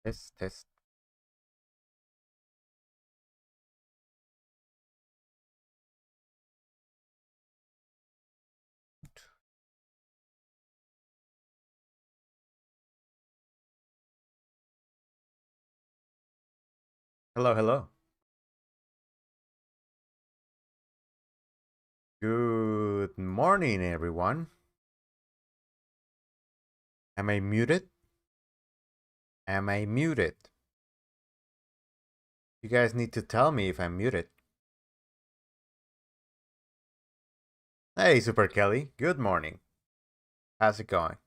Test. Hello. Good morning, everyone. Am I muted? You guys need to tell me if I'm muted. Hey, Super Kelly. Good morning. How's it going?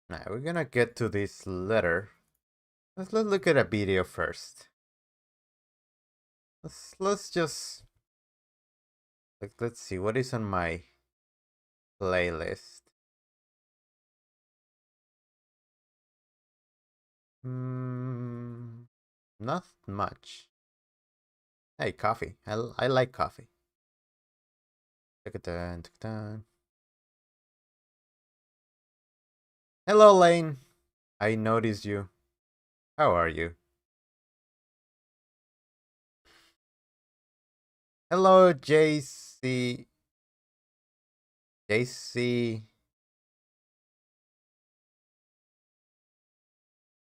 Now, we're gonna get to this letter. Let's look at a video first. Let's just let's see what is on my playlist. Not much. Hey, coffee. I like coffee. Hello, Lane. I noticed you. How are you? Hello, JC.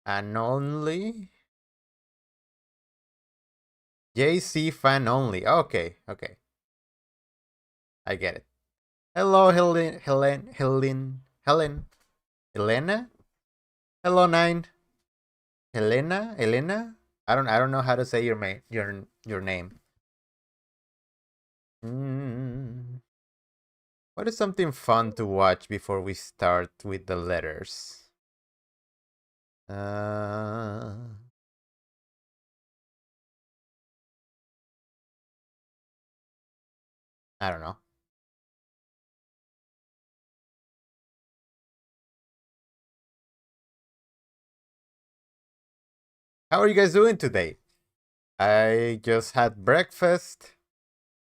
And only? JC fan only. Okay. I get it. Hello, Elena? Hello, 9. Elena? I don't know how to say your name. What is something fun to watch before we start with the letters? I don't know. How are you guys doing today? I just had breakfast.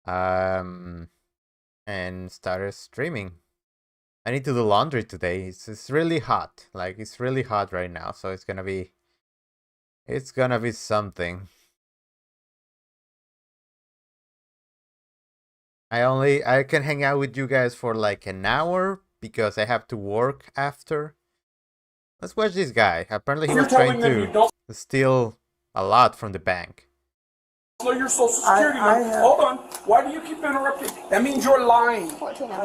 And started streaming. I need to do laundry today. It's really hot. Like, it's really hot right now, so it's gonna be something. I can hang out with you guys for like an hour because I have to work after. Let's watch this guy. Apparently he was trying to steal a lot from the bank. Your social security number. Hold on. Why do you keep interrupting? That means you're lying.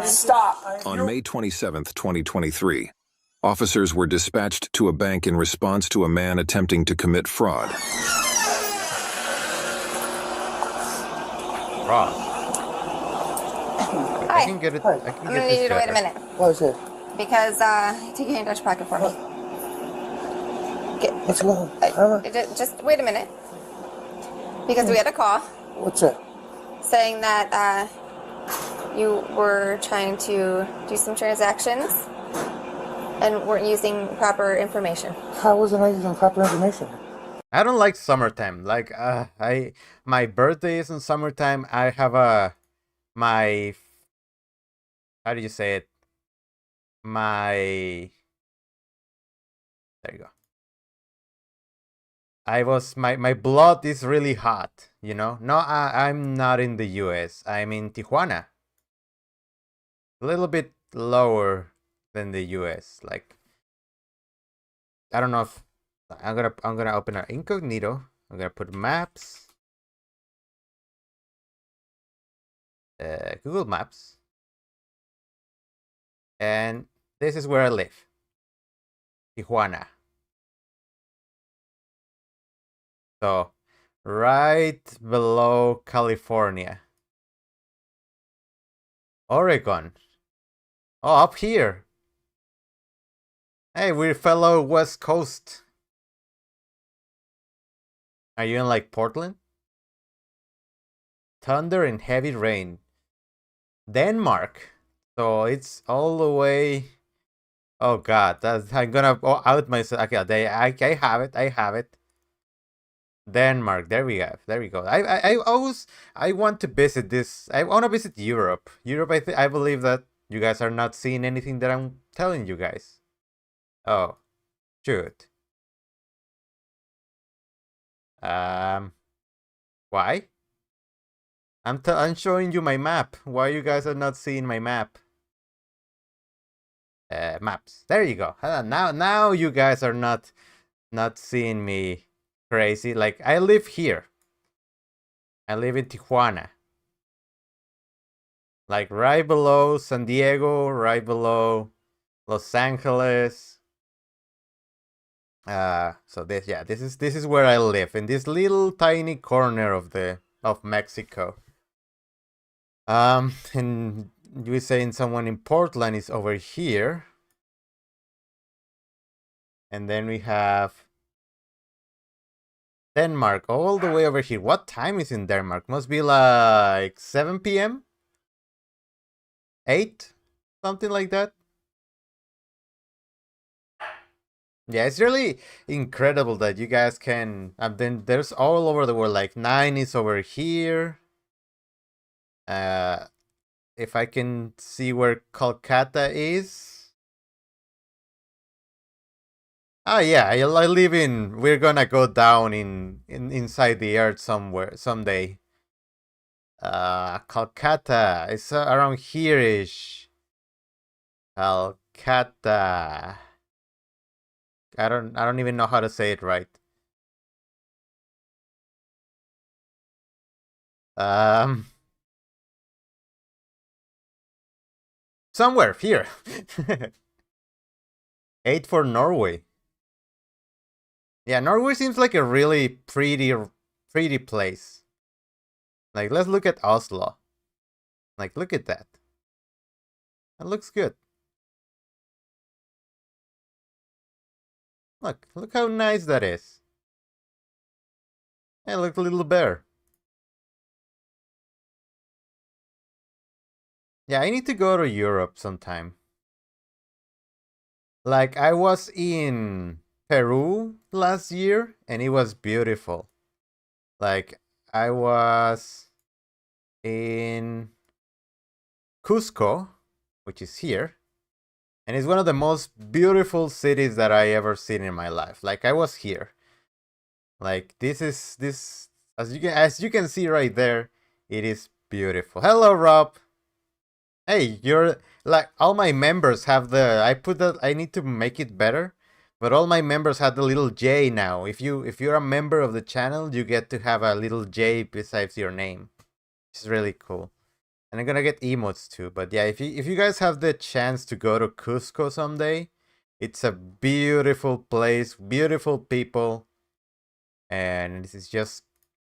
Stop. On May 27th, 2023, officers were dispatched to a bank in response to a man attempting to commit fraud. I can get it. Hi. I can I'm get gonna this need you to wait a minute. What is it? Because take your hand out your pocket for me. What's wrong? Just wait a minute. Because we had a call. What's that? Saying that you were trying to do some transactions and weren't using proper information. How wasn't I using proper information? I don't like summertime. Like, my birthday is in summertime. I have how do you say it? There you go. My blood is really hot, you know? No, I'm not in the US. I'm in Tijuana. A little bit lower than the US. Like, I don't know if I'm gonna open an incognito. I'm gonna put maps. Google Maps. And this is where I live. Tijuana. So, right below California. Oregon. Oh, up here. Hey, we're fellow West Coast. Are you in like Portland? Thunder and heavy rain. Denmark. So it's all the way. Oh God, I'm gonna out myself. Okay, I have it. Denmark. There we go. I want to visit this. I want to visit Europe. I believe that you guys are not seeing anything that I'm telling you guys. Oh, shoot. Why? I'm showing you my map. Why you guys are not seeing my map? Maps. There you go. Now you guys are not seeing me crazy. Like, I live here. I live in Tijuana. Like right below San Diego, right below Los Angeles. So this is where I live, in this little tiny corner of Mexico. And you saying someone in Portland is over here. And then we have Denmark all the way over here. What time is in Denmark? Must be like 7 p.m. 8? Something like that. Yeah, it's really incredible that you guys can. Then there's all over the world. Like 9 is over here. If I can see where Kolkata is. Ah, yeah, I live in. We're gonna go down inside the earth somewhere someday. Kolkata is around here-ish. Kolkata. I don't even know how to say it right. Somewhere here. 8 for Norway. Yeah, Norway seems like a really pretty place. Like, let's look at Oslo. Like, look at that. That looks good. Look how nice that is. Hey, look, a little bear. Yeah, I need to go to Europe sometime. Like, I was in Peru last year, and it was beautiful. Like, I was in Cusco, which is here, and it's one of the most beautiful cities that I ever seen in my life. Like, I was here. Like, this as you can see right there, it is beautiful. Hello, Rob. Hey, you're like, all my members have I need to make it better, but all my members have the little J now. If you're a member of the channel, you get to have a little J besides your name. It's really cool. And I'm gonna get emotes too. But yeah, if you guys have the chance to go to Cusco someday, it's a beautiful place, beautiful people, and this is just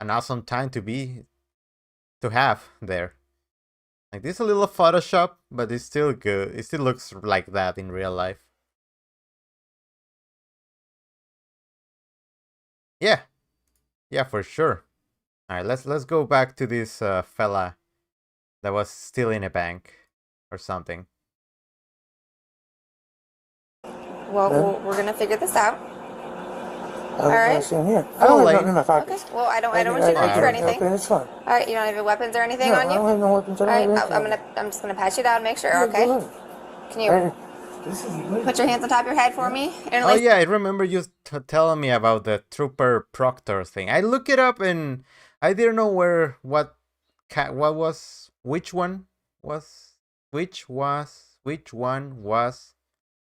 an awesome time to have there. Like, this is a little Photoshop, but it's still good. It still looks like that in real life. Yeah, yeah, for sure. All right, let's go back to this fella that was still in a bank or something. Well, we're gonna figure this out. All right. Here. I Oh, don't like- have nothing in my pockets. Okay. Well, I don't want you to reach for anything. Okay, that's fine. All right. You don't have any weapons or anything No, on I you. don't have no weapons. All right. I'm I'm just gonna pat you down, make sure. Okay. Can you put your hands on top of your head for me? And Oh yeah, I remember you telling me about the Trooper Proctor thing. I looked it up and I didn't know which one was.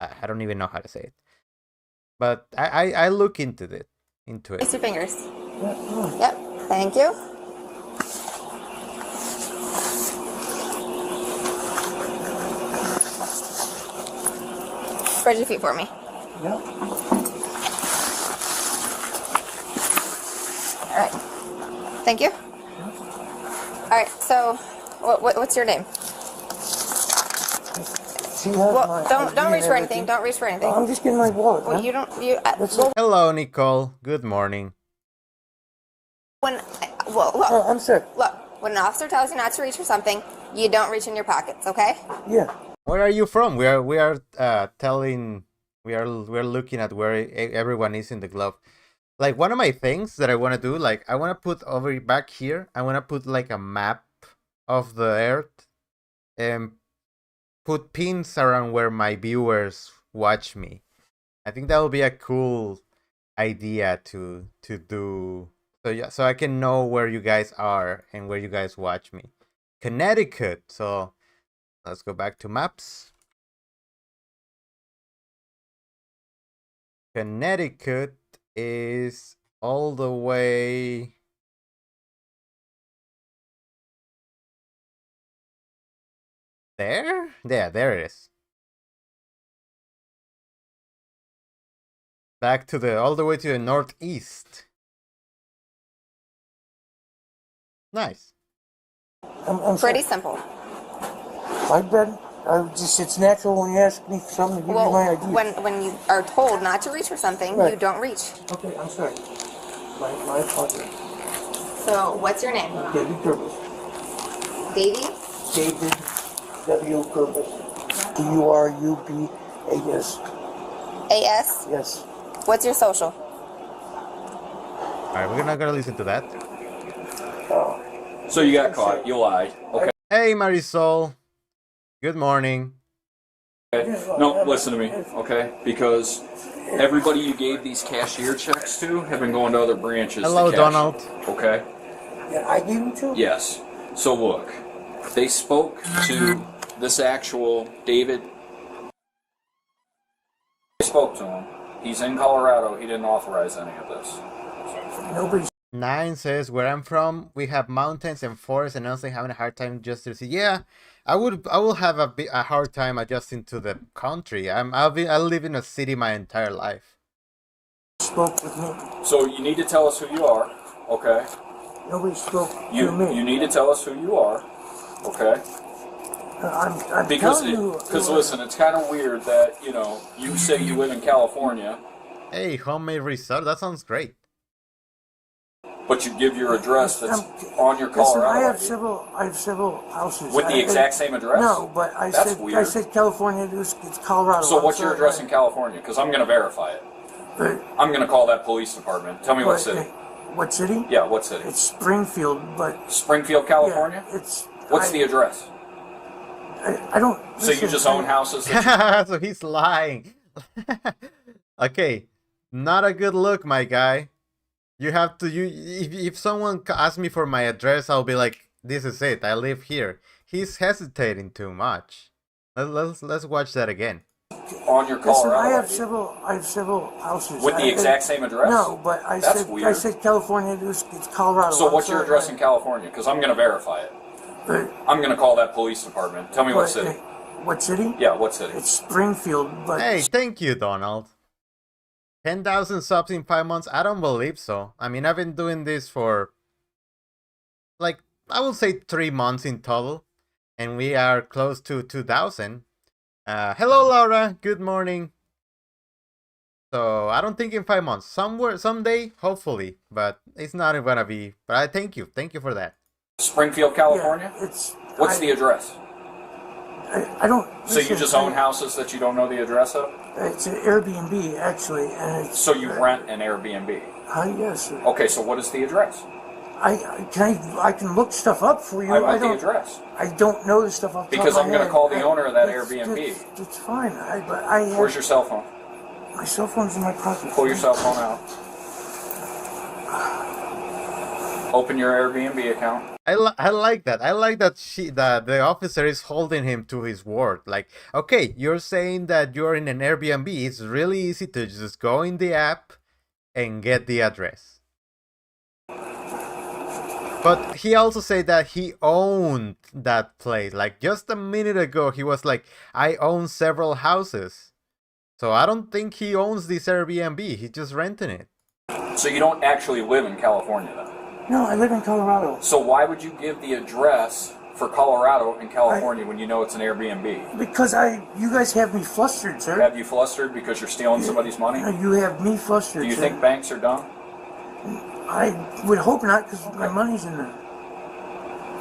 I don't even know how to say it. But I look into it. Place your fingers. Yep. Thank you. Spread your feet for me. Yeah. All right. Thank you. All right. So, what's your name? Well, don't reach for anything. Don't reach for anything. I'm just getting my wallet. Well, man. you don't. Hello, Nicole. Good morning. Oh, I'm sick. Look. When an officer tells you not to reach for something, you don't reach in your pockets. Okay? Yeah. Where are you from? We're looking at where everyone is in the globe. Like, one of my things that I want to do, like, I want to put over back here, I want to put like a map of the earth and put pins around where my viewers watch me. I think that would be a cool idea to do. So yeah, so I can know where you guys are and where you guys watch me. Connecticut. So let's go back to maps. Connecticut is all the way there? Yeah, there it is. Back to the all the way to the northeast. Nice. I'm Pretty sorry. simple. My bad. It's natural when you ask me for something to give you my idea. When you are told not to reach for something, Right. you don't reach. Okay, I'm sorry. My apologies. So, what's your name? David Kurbis. Davey? David W. Kurbis. Kurbas. A.S.? Yes. What's your social? Alright, we're not gonna listen to that. So you got caught. You lied. Okay. Hey Marisol. Good morning. No, listen to me, okay? Because everybody you gave these cashier checks to have been going to other branches. Hello, to cash Donald. them, okay? Yeah, I gave him two? Yes. So look, they spoke to this actual David. They spoke to him. He's in Colorado. He didn't authorize any of this. Nobody's 9 says, where I'm from, we have mountains and forests, and honestly having a hard time just to see. Yeah, I will have a hard time adjusting to the country. I'll live in a city my entire life. spoke with me. So you need to tell us who you are, okay? Nobody spoke to You me. need to tell us who you are, okay? I'm Because telling you. listen, it's kind of weird that you say you live in California, Hey, homemade resort. That sounds great. but you give your address that's on your Listen, Colorado. I have ID. several houses. With the exact same address? No, but That's weird. I said California. It's Colorado. So I'm what's your sorry. address in California? Because I'm going to verify it. But- I'm going to call that police department. Tell me what city. What city? Yeah, what city? It's Springfield, but Springfield, California? yeah, it's. What's the address? I don't. So you listen, just own houses? that So he's lying. Okay, not a good look, my guy. You have to. If someone asks me for my address, I'll be like, "This is it. I live here." He's hesitating too much. Let's watch that again. on your Listen, Colorado I have ID? several houses. With the exact same address? No, but That's weird. I said California. It's Colorado. So I'm what's your sorry, address in California? Because I'm going to verify it. but- I'm going to call that police department. Tell me what but, city. What city? Yeah, what city? It's Springfield, but Hey, thank you, Donald. 10,000 subs in 5 months? I don't believe so. I mean, I've been doing this for, like, I will say 3 months in total. And we are close to 2,000. Hello, Laura. Good morning. So, I don't think in 5 months. Someday, hopefully. But it's not gonna be. But I thank you. Thank you for that. Springfield, California? yeah, it's. What's the address? I don't. So you listen, just own houses that you don't know the address of? It's an Airbnb actually, and it's. So you rent an Airbnb? Yes. Sir. Okay, so what is the address? I can look stuff up for you. I want the don't. address. I don't know the stuff off the Because top of I'm my going to head. call the owner of that That's- Airbnb. That's fine. But I have, Where's your cell phone? my cell phone's in my pocket. Pull your cell phone out. Open your Airbnb account. I like that. I like that the officer is holding him to his word. Like, okay, you're saying that you're in an Airbnb. It's really easy to just go in the app and get the address. But he also said that he owned that place. Like, just a minute ago, he was like, I own several houses. So I don't think he owns this Airbnb. He's just renting it. So you don't actually live in California then? No, I live in Colorado. So why would you give the address for Colorado and California when you know it's an Airbnb? Because you guys have me flustered, sir. Have you flustered because you're stealing somebody's money? You have me flustered. Do you sir. think banks are dumb? I would hope not, because my money's in there.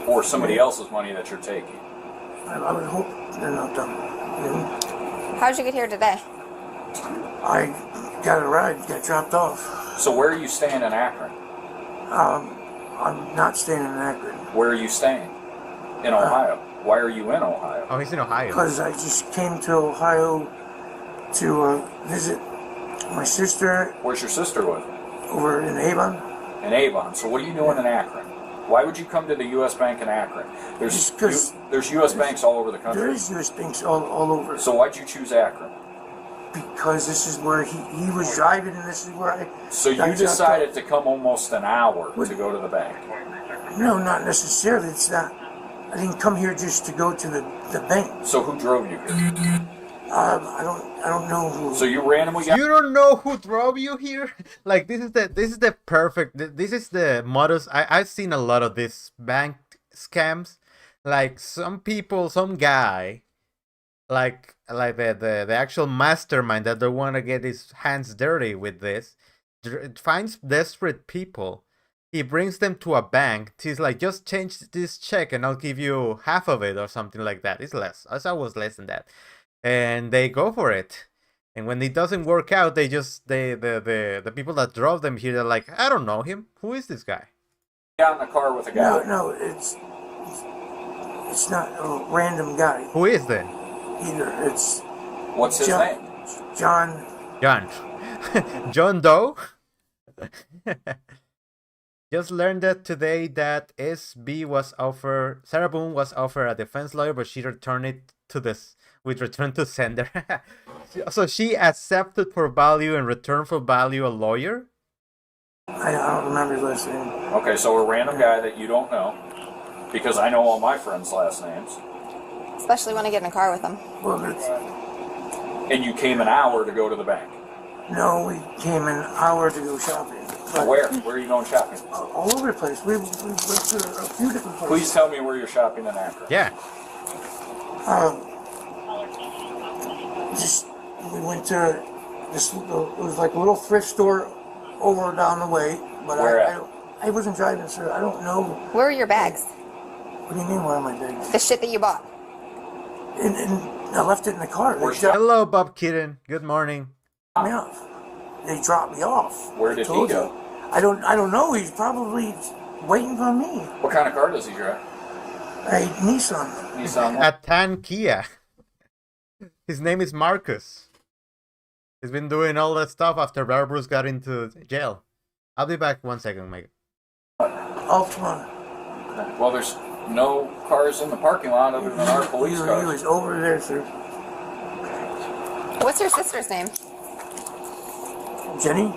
Or somebody else's money that you're taking? I would hope they're not dumb. You know? How'd you get here today? I got a ride, got dropped off. So where are you staying in Akron? I'm not staying in Akron. Where are you staying? In Ohio? Why are you in Ohio? Oh, he's in Ohio. Because I just came to Ohio to visit my sister. Where's your sister live? Over in Avon. In Avon. So what are you doing in Akron? Why would you come to the U.S. Bank in Akron? There's U.S. banks all over the country. There is U.S. banks all over. So why'd you choose Akron? Because this is where he was driving, and this is where I... So you decided to come almost an hour to go to the bank? No, not necessarily. It's not... I didn't come here just to go to the bank. So who drove you here? I don't know who. So you randomly got... You don't know who drove you here? Like, this is the perfect... This is the modus... I've seen a lot of these bank scams. Like, some people, some guy... Like the actual mastermind that don't want to get his hands dirty with this, finds desperate people. He brings them to a bank. He's like, just change this check and I'll give you half of it or something like that. It's less. It's always less than that. And they go for it. And when it doesn't work out, they just the people that drove them here, they're like, I don't know him. Who is this guy? Got in the car with a guy. No, it's not a random guy. Who is then? Either it's what's his name? John. John Doe. Just learned that today that Sarah Boone was offered a defense lawyer, but she returned it to this with return to sender. So she accepted for value and returned for value a lawyer. I don't remember his last name. Okay, so a random guy that you don't know, because I know all my friends' last names. Especially when I get in a car with them. Well, and you came an hour to go to the bank. No, we came an hour to go shopping. Where? Where are you going shopping? All over the place. We went to a few different places. Please tell me where you're shopping in Akron. Yeah. We went to this. It was like a little thrift store over down the way. But I wasn't driving, sir. I don't know. Where are your bags? What do you mean, where are my bags? The shit that you bought. And I left it in the car. Hello, Bob Kitten. Good morning. Me off. They dropped me off. Where did he go? I don't know. He's probably waiting for me. What kind of car does he drive? A Nissan. A tan Kia. His name is Marcus. He's been doing all that stuff after Bruce got into jail. I'll be back 1 second, Mike. Altima. Well, there's no cars in the parking lot other than our police cars. He was over there, sir. What's your sister's name? Jenny?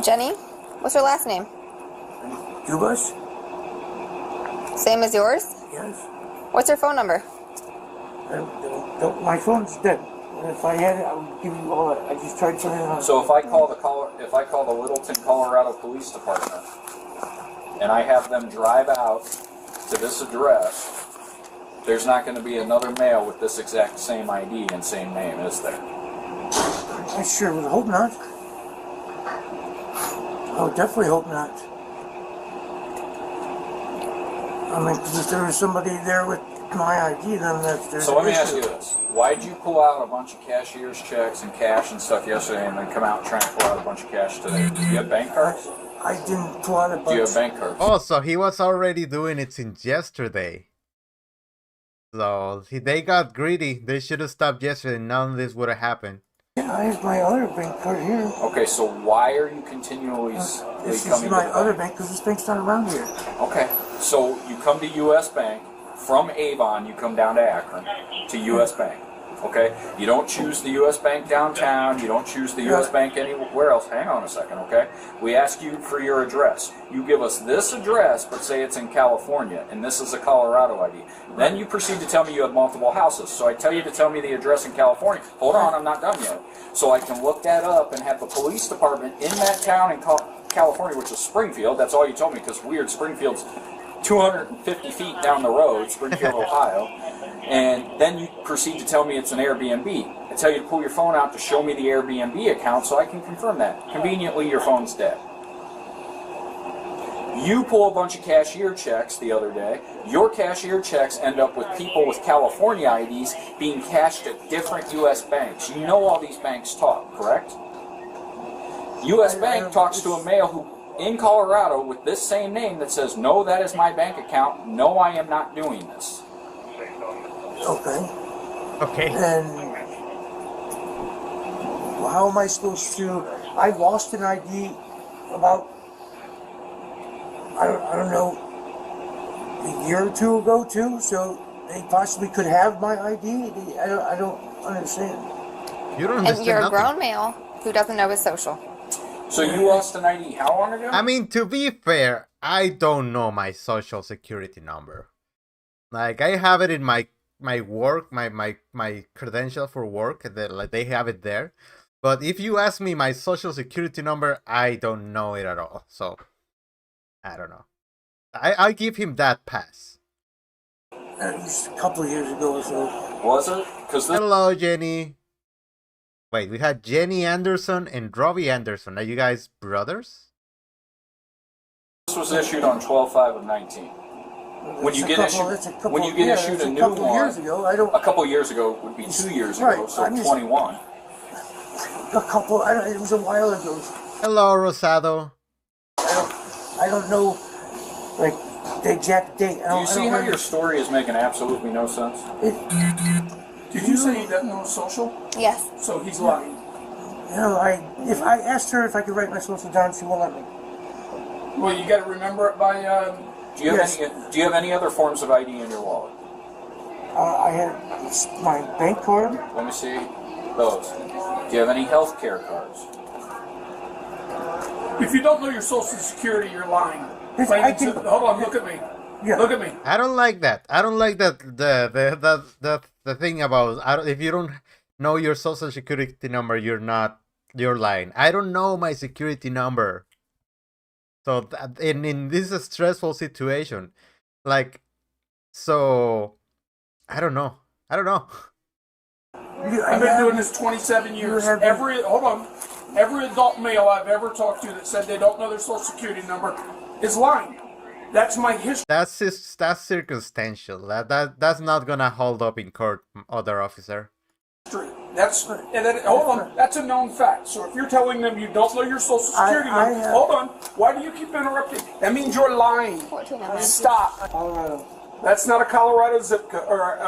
Jenny? What's her last name? Dubas? Same as yours? Yes. What's her phone number? My phone's dead. If I had it, I would give you all that. I just tried putting it on. So if I call the Littleton, Colorado Police Department, and I have them drive out to this address, there's not going to be another male with this exact same ID and same name, is there? I sure would hope not. I would definitely hope not. I mean, because if there was somebody there with my ID, then there's So let me ask you this. Why'd you pull out a bunch of cashier's checks and cash and stuff yesterday and then come out and try and pull out a bunch of cash today? Do you have bank cards? I didn't pull out a bunch. Do you have bank cards? Oh, so he was already doing it since yesterday. So they got greedy. They should have stopped yesterday. None of this would have happened. Yeah, I have my other bank card here. Okay, so why are you continually This coming is my to the other bank? bank because this bank's not around here. Okay, so you come to U.S. Bank. From Avon, you come down to Akron to U.S. Bank. Okay? You don't choose the U.S. Bank downtown. You don't choose the U.S. Bank anywhere else. Hang on a second, okay? We ask you for your address. You give us this address, but say it's in California, and this is a Colorado ID. Then you proceed to tell me you have multiple houses. So I tell you to tell me the address in California. Hold on, I'm not done yet. So I can look that up and have the police department in that town in California, which is Springfield. That's all you told me, because weird, Springfield's 250 feet down the road, Springfield, Ohio, and then you proceed to tell me it's an Airbnb. I tell you to pull your phone out to show me the Airbnb account so I can confirm that. Conveniently, your phone's dead. You pull a bunch of cashier checks the other day. Your cashier checks end up with people with California IDs being cashed at different U.S. banks. You know all these banks talk, correct? U.S. Bank talks to a male who in Colorado with this same name that says, no, that is my bank account. No, I am not doing this. Okay. Okay. And how am I supposed to? I lost an ID about I don't know a year or two ago too. So they possibly could have my ID. I don't understand. You don't understand And you're a nothing. grown male who doesn't know his social. So you lost an ID how long ago? I mean, to be fair, I don't know my social security number. Like, I have it in my work, my credential for work. Like, they have it there. But if you ask me my social security number, I don't know it at all. So, I don't know. I give him that pass. At least a couple of years ago or so. Was it? Because this Hello, Jenny. Wait, we had Jenny Anderson and Robbie Anderson. Are you guys brothers? was issued on 12/5 of 19. When you get issued a new one, years ago, a couple years ago would be 2 years ago, Right, so I'm just- 21. it was a while ago. Hello, Rosado. I don't know, like, the exact date. Do you see how your story is making absolutely no sense? Did you say he doesn't know social? Yes. So he's lying. If I asked her if I could write my social down, she won't let me. Well, you got to remember it by. Do you have Yes. do you have any other forms of ID in your wallet? I have my bank card. Let me see those. Do you have any health care cards? If you don't know your social security, you're lying. Yes, Plain I and can- simple. Hold on, look at me. Yeah. Look at me. I don't like that. I don't like that the thing about if you don't know your social security number, you're lying. I don't know my security number. So in this stressful situation, like, so I don't know. I've been doing this 27 years. Every adult male I've ever talked to that said they don't know their social security number is lying. That's my history. That's circumstantial. That's not gonna hold up in court, other officer. That's That's a known fact. So if you're telling them you don't know your social security number, hold on. Why do you keep interrupting? That means you're lying. 1400. Stop. Colorado. That's not a Colorado zip code or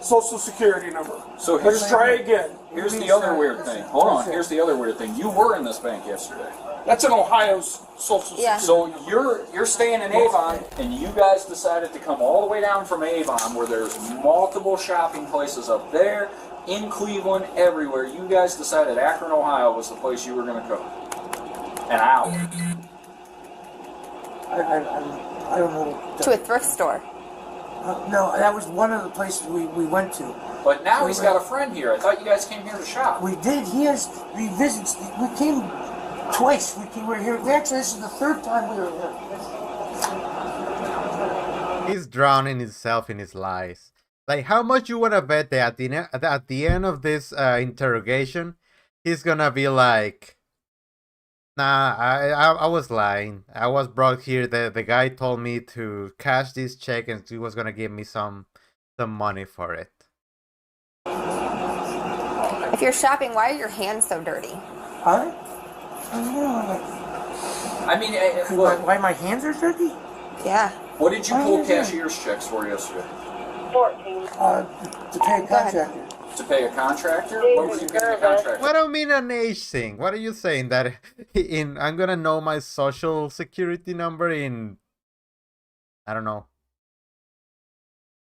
social security number. So Let's try again. Here's the other weird thing. Hold on. Here's the other weird thing. You were in this bank yesterday. That's an Ohio social Yeah. security. So you're staying in Avon, and you guys decided to come all the way down from Avon, where there's multiple shopping places up there, in Cleveland, everywhere. You guys decided Akron, Ohio was the place you were going to go. An hour. I don't know. To a thrift store. No, that was one of the places we went to. But now he's got a friend here. I thought you guys came here to shop. We did. We visits. We came twice. We're here. Actually, this is the third time we were here. He's drowning himself in his lies. Like, how much you wanna bet that at the end of this interrogation, he's gonna be like, "Nah, I was lying. I was brought here. The guy told me to cash this check and he was gonna give me some money for it." If you're shopping, why are your hands so dirty? Huh? I don't know. I mean, look, Why my hands are dirty? Yeah. what did you pull cashier's checks for yesterday? 14. To pay a Go ahead. contractor. To pay a contractor? What were you paying a contractor? What do you mean an age thing? What are you saying that I'm gonna know my social security number in, I don't know,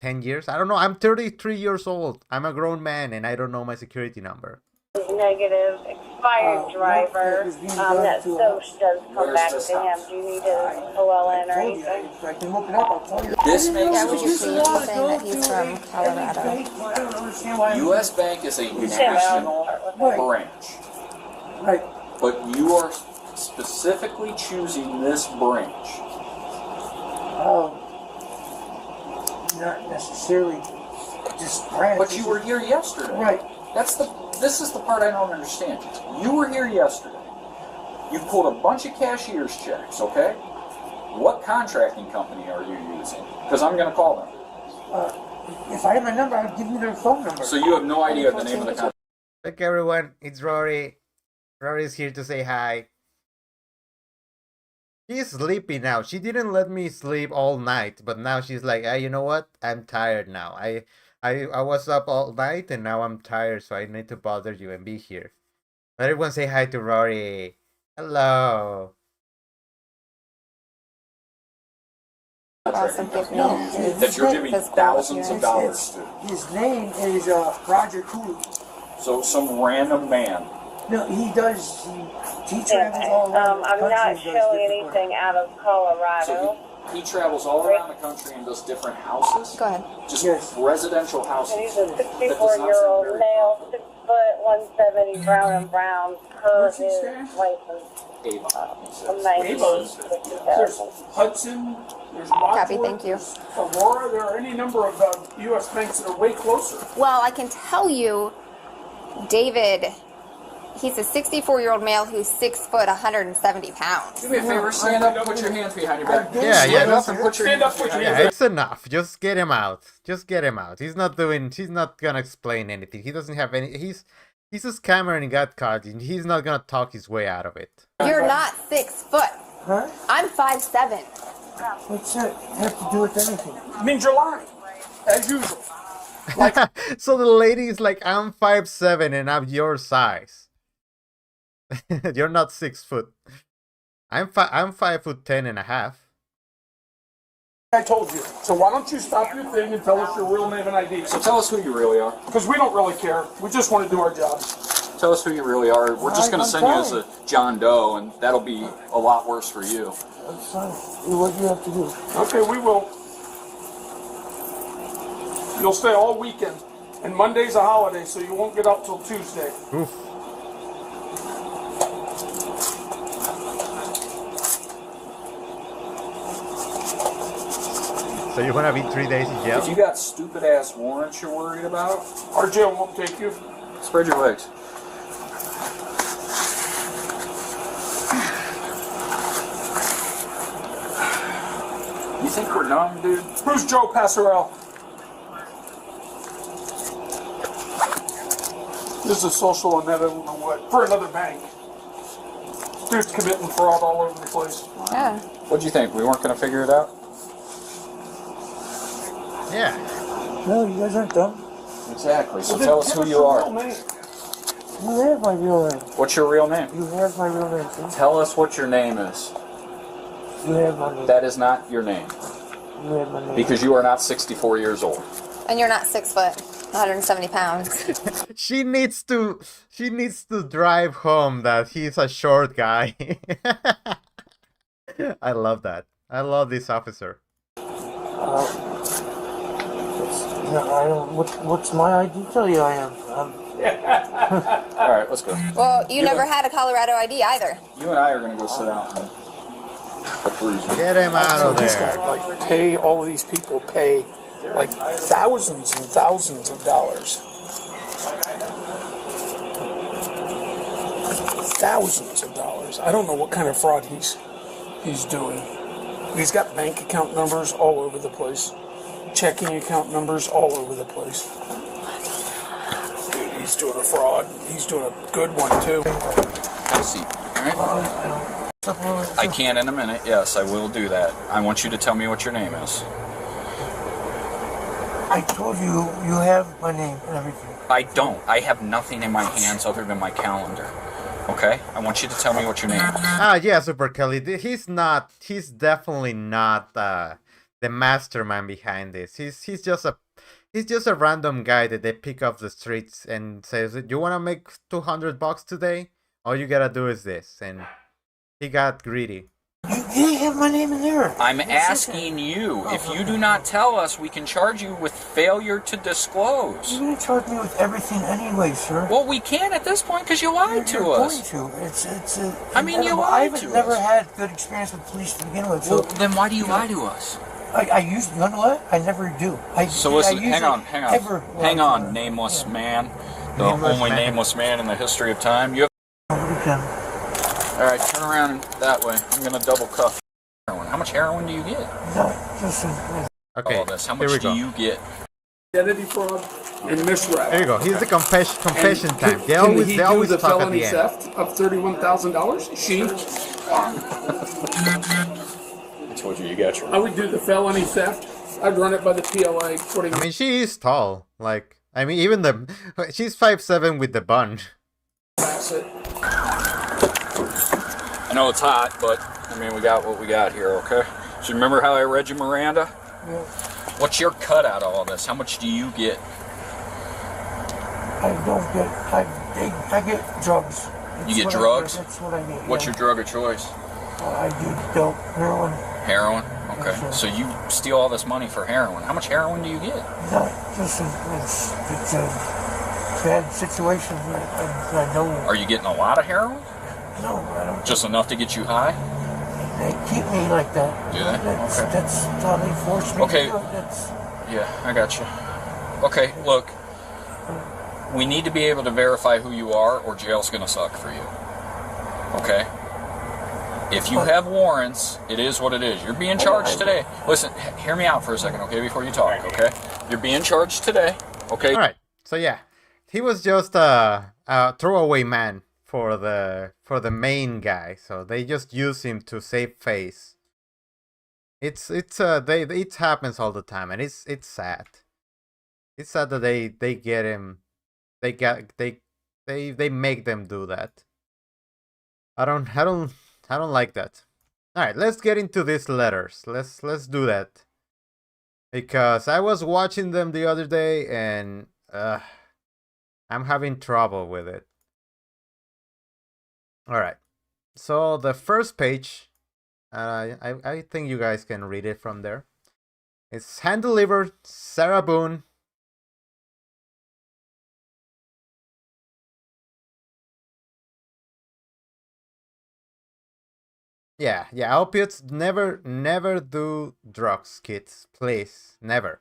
10 years? I don't know. I'm 33 years old. I'm a grown man and I don't know my security number. Negative expired driver. That SOCH does come back to him. Do you need his OLN or anything? I can look it up. I'll tell you. This makes Yeah, would you no see sense. him saying that he's from Colorado? I don't understand why. U.S. Bank is a Sam, national Right. branch, Right. but you are specifically choosing this branch. Not necessarily just branch. But you were here yesterday. Right. This is the part I don't understand. You were here yesterday. You pulled a bunch of cashier's checks, okay? What contracting company are you using? Because I'm going to call them. If I had my number, I'd give you their phone number. So you have no idea the name of the contract. Look, everyone, it's Rory. Rory's here to say hi. She's sleepy now. She didn't let me sleep all night, but now she's like, hey, you know what? I'm tired now. I I was up all night and now I'm tired, so I need to bother you and be here. Everyone say hi to Rory. Hello. Awesome. Give me That you're giving thousands of dollars to. His name is Roger Cooley. So some random man. No, he does. He travels all around the I'm country not and does showing different anything out of Colorado. So he travels all around the country and does different houses. Go ahead. Just Yes. residential houses. And he's a 64-year-old male, 6 foot, 170, brown and brown, per Where's he his staying? license. Avon, he says. From 90 Avon. to There's 60,000. Hudson, there's Rockford, Copy, thank you. there's Aurora. There are any number of U.S. banks that are way closer. Well, I can tell you, David, he's a 64-year-old male who's 6 foot, 170 pounds. Do me a favor, stand up, put your hands behind your back. Yeah, Stand yeah, up and put your Stand up, hands put your behind Yeah, your it's enough. Just get him out. Just get him out. He's not gonna explain anything. He doesn't have any. He's a scammer and he got caught. And he's not gonna talk his way out of it. You're not 6 foot. Huh? I'm 5'7". What's that have to do with anything? It means you're lying, as usual. So the lady is like, I'm 5'7" and I'm your size. You're not 6 foot. I'm 5'10" and a half. I told you. So why don't you stop your thing and tell us your real name and ID? So tell us who you really are. Because we don't really care. We just want to do our job. Tell us who you really are. We're just going to I'm send you as fine. a John Doe, and that'll be a lot worse for you. That's fine. What do you have to do? Okay, we will. You'll stay all weekend. And Monday's a holiday, so you won't get out till Tuesday. Oof. So you wanna be 3 days in jail? If you got stupid ass warrants you're worried about, Our jail won't take you. spread your legs. You think we're dumb, dude? Who's Joe Passarell? This is a social and that I don't know what. For another bank. Dude's committing fraud all over the place. Yeah. What'd you think? We weren't going to figure it out? Yeah. No, you guys aren't dumb. Exactly. So Well, tell then us give who your you real are. name. You have my real name. What's your real name? You have my real name, sir. Tell us what your name is. You have my name. That is not your name. You have my name. Because you are not 64 years old. And you're not 6 foot, 170 pounds. She needs to drive home that he's a short guy. I love that. I love this officer. No, I don't. What's my ID? Tell you I am. All right, let's go. Well, you never had a Colorado ID either. You and I are going to go sit down and approve. Get him out of This guy, there. like, pay all of these people, pay like thousands and thousands of dollars. Thousands of dollars. I don't know what kind of fraud he's doing. He's got bank account numbers all over the place. Checking account numbers all over the place. Dude, he's doing a fraud. He's doing a good one too. Have a seat. All right? I can in a minute. Yes, I will do that. I want you to tell me what your name is. I told you, you have my name and everything. I don't. I have nothing in my hands other than my calendar. Okay? I want you to tell me what your name is. Yeah, Super Kelly. He's definitely not the mastermind behind this. He's just a random guy that they pick off the streets and says, "You wanna make $200 today? All you gotta do is this." And he got greedy. You have my name in there. I'm asking you. If you do not tell us, we can charge you with failure to disclose. You're gonna charge me with everything anyway, sir. Well, we can at this point because you lied to You're us. going to. It's I mean, you lied to I've never us. had good experience with police to begin with. So Well, then why do you lie to us? I usually, you know what? I never do. So listen, hang on, Hang on, nameless man, the only nameless man in the history of time. You have. All right, turn around that way. I'm gonna double cuff heroin. How much heroin do you get? No, just Okay, All this. How here much we do go. you get? Identity fraud and misrep. Here you go. Here's the confession And time. They can always he they do always the talk at felony the end. theft of $31,000? She? I told you, you got your. I would do the felony theft. I'd run it by the PLA. Putting I mean, she is tall. Like, I mean, even the she's 5'7" with the bun. That's it. I know it's hot, but I mean, we got what we got here, okay? So remember how I read you Miranda? Yeah. What's your cut out of all this? How much do you get? I don't get. I get drugs. You get what drugs? That's what I need. What's yeah. your drug of choice? I do dope, heroin. Heroin? Okay. Yes, sir. So you steal all this money for heroin. How much heroin do you get? No, listen, it's a bad situation. I don't. Are you getting a lot of heroin? No, I don't. Just enough to get you high? They keep me like that. Do they? That's, Okay. that's how they force me Okay. to do it. That's, Yeah, I got you. Okay, look. We need to be able to verify who you are, or jail's gonna suck for you. Okay? If you have warrants, it is what it is. You're being charged today. Listen, hear me out for a second, okay, before you talk, okay? You're being charged today, okay? All right. So yeah, he was just a throwaway man for the main guy. So they just use him to save face. It happens all the time, and it's sad. It's sad that they get him. They make them do that. I don't like that. All right, let's get into these letters. Let's do that. Because I was watching them the other day and I'm having trouble with it. All right. So the first page, I think you guys can read it from there. It's hand delivered, Sarah Boone. Yeah, opiates never do drugs, kids. Please, never.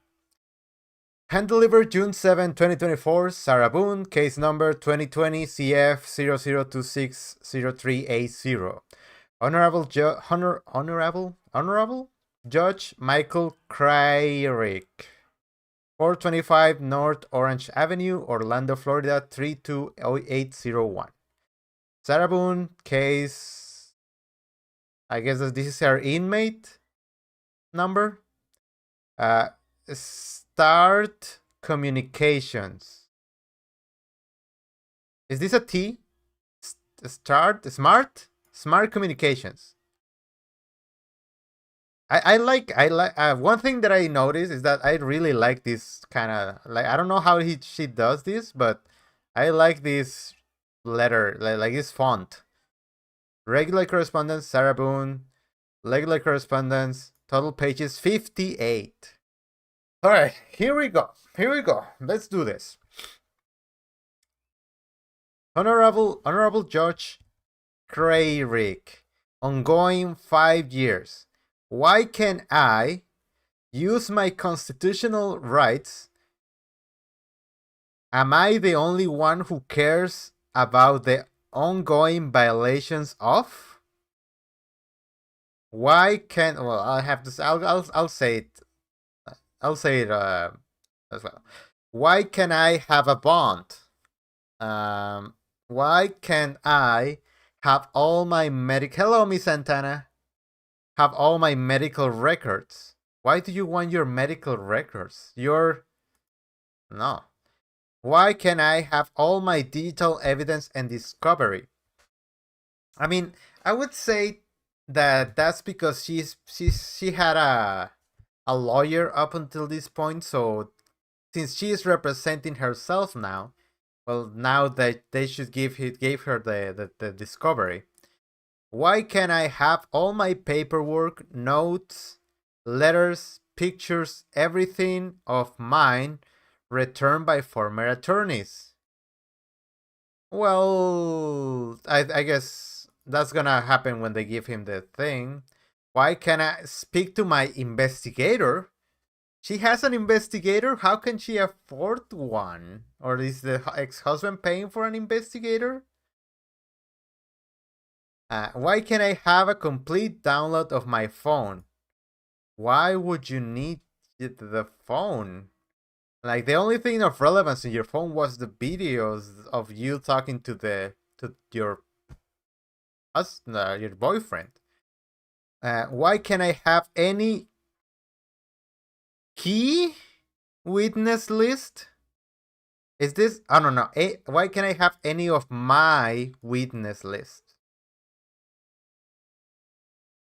Hand delivered June 7, 2024, Sarah Boone, case number 2020 CF 00260380. Honorable Judge Michael Kryrick, 425 North Orange Avenue, Orlando, Florida 32801. Sarah Boone, case, I guess this is her inmate number. Start communications. Is this a T? Smart communications. I like one thing that I noticed is that I really like this kind of, like, I don't know how she does this, but I like this letter, like this font. Regular correspondence, Sarah Boone. Regular correspondence, total pages 58. All right, here we go. Let's do this. Honorable Judge Kryrick, ongoing 5 years. Why can I use my constitutional rights? Am I the only one who cares about the ongoing violations of? Why can't? Well, I have to. I'll say it. I'll say it as well. Why can I have a bond? Why can I have all my Hello, Miss Santana. Have all my medical records. Why do you want your medical records? No. Why can I have all my digital evidence and discovery? I mean, I would say that that's because she had a lawyer up until this point, so since she is representing herself now, well, now that they should gave her the discovery. Why can I have all my paperwork, notes, letters, pictures, everything of mine returned by former attorneys? Well, I guess that's gonna happen when they give him the thing. Why can I speak to my investigator? She has an investigator? How can she afford one? Or is the ex-husband paying for an investigator? Why can I have a complete download of my phone? Why would you need the phone? Like, the only thing of relevance in your phone was the videos of you talking to your boyfriend. Why can I have any key witness list? Is this? I don't know. Why can I have any of my witness list?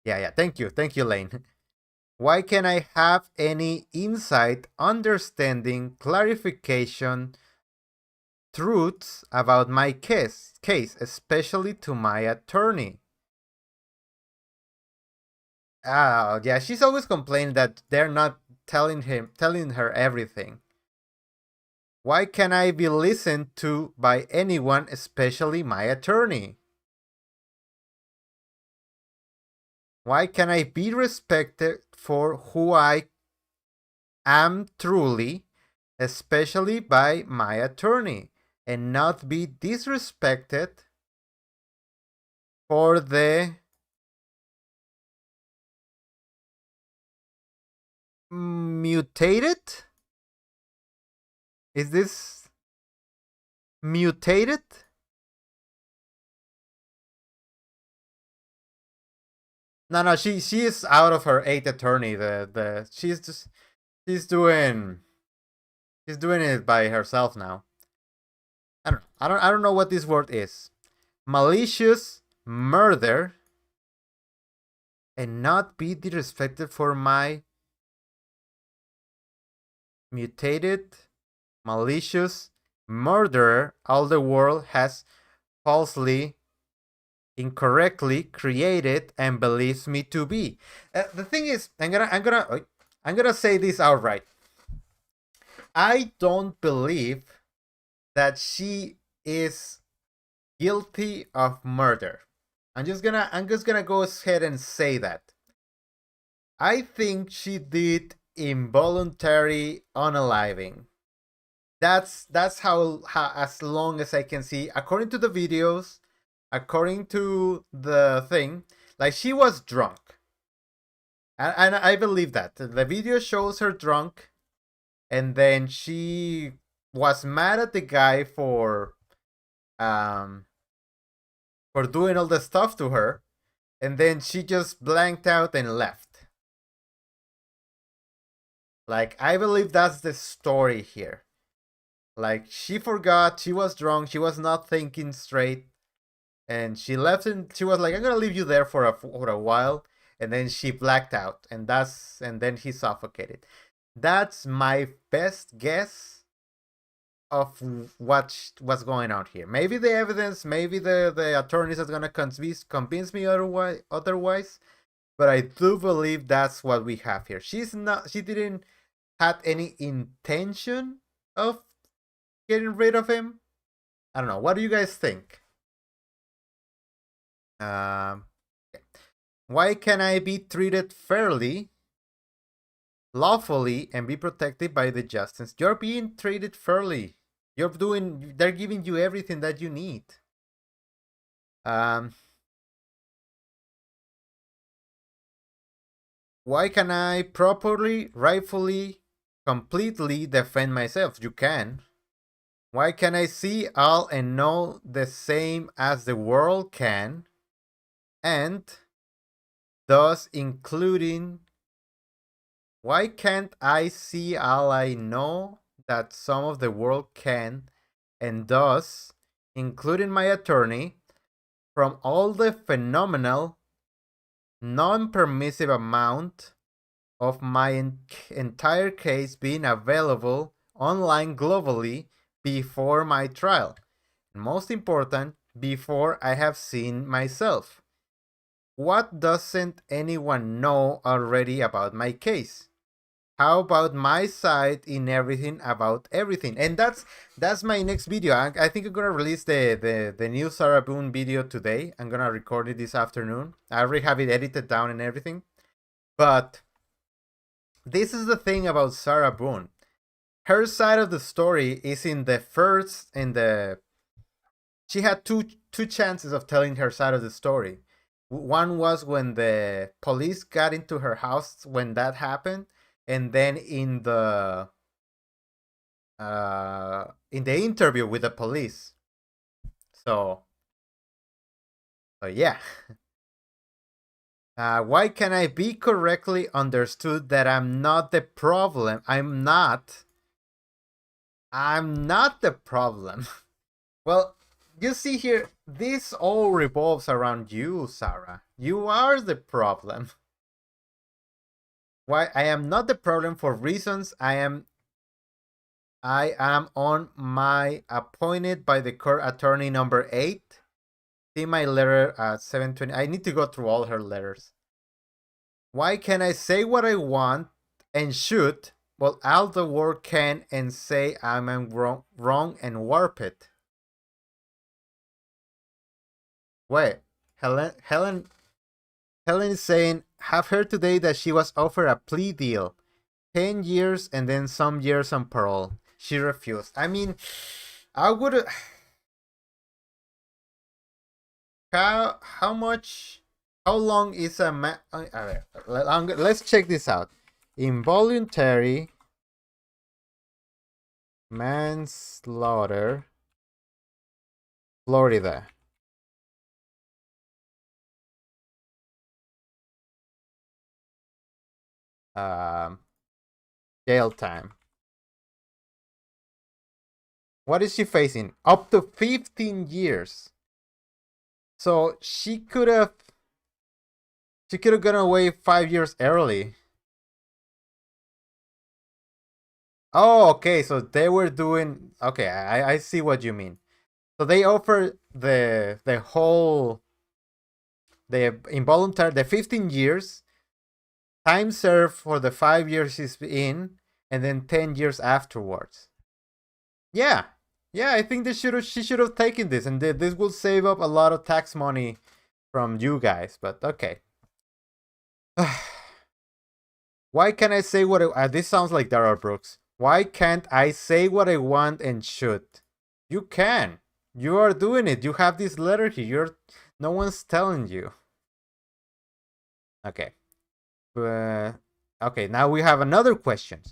Yeah. Thank you, Lane. Why can I have any insight, understanding, clarification, truths about my case, especially to my attorney? Yeah, she's always complaining that they're not telling her everything. Why can I be listened to by anyone, especially my attorney? Why can I be respected for who I am truly, especially by my attorney, and not be disrespected for the mutated? Is this mutated? No, she is out of her 8th attorney. She's doing it by herself now. I don't know what this word is. Malicious murder and not be disrespected for my mutated malicious murderer all the world has falsely incorrectly created and believes me to be. The thing is, I'm gonna say this outright. I don't believe that she is guilty of murder. I'm just gonna go ahead and say that. I think she did involuntary unaliving. That's how as long as I can see, according to the videos, according to the thing, like she was drunk. And I believe that. The video shows her drunk, and then she was mad at the guy for doing all the stuff to her, and then she just blanked out and left. Like, I believe that's the story here. Like, she forgot, she was drunk, she was not thinking straight, and she left, and she was like, I'm gonna leave you there for a while, and then she blacked out, and then he suffocated. That's my best guess of what's going on here. Maybe the evidence, maybe the attorneys are gonna convince me otherwise, but I do believe that's what we have here. She didn't have any intention of getting rid of him. I don't know. What do you guys think? Why can I be treated fairly, lawfully, and be protected by the justice? You're being treated fairly. They're giving you everything that you need. Why can I properly, rightfully, completely defend myself? You can. Why can I see all and know the same as the world can? And thus including, why can't I see all I know that some of the world can, and thus including my attorney, from all the phenomenal, non-permissive amount of my entire case being available online globally before my trial. And most important, before I have seen myself. What doesn't anyone know already about my case? How about my side in everything about everything? And that's my next video. I think I'm gonna release the new Sarah Boone video today. I'm gonna record it this afternoon. I already have it edited down and everything. But this is the thing about Sarah Boone. Her side of the story is she had two chances of telling her side of the story. One was when the police got into her house when that happened, and then in the interview with the police. So yeah. Why can I be correctly understood that I'm not the problem? I'm not I'm not the problem. Well, you see here, this all revolves around you, Sarah. You are the problem. Why I am not the problem for reasons I am on my appointed by the court attorney number 8. See my letter at 7:20. I need to go through all her letters. Why can I say what I want and should, while all the world can and say I'm wrong and warp it? Wait, Helen is saying, have heard today that she was offered a plea deal, 10 years and then some years on parole. She refused. I mean, I would. How much? How long is a let's check this out. Involuntary manslaughter, Florida. Jail time. What is she facing? Up to 15 years. So she could have gone away 5 years early. Oh, okay. So they were doing. Okay, I see what you mean. So they offer the involuntary, the 15 years, time served for the 5 years she's in, and then 10 years afterwards. Yeah, I think she should have taken this, and this will save up a lot of tax money from you guys. But okay. Why can't I say what this sounds like Dara Brooks. Why can't I say what I want and should? You can. You are doing it. You have this letter here. No one's telling you. Okay. Okay, now we have another question.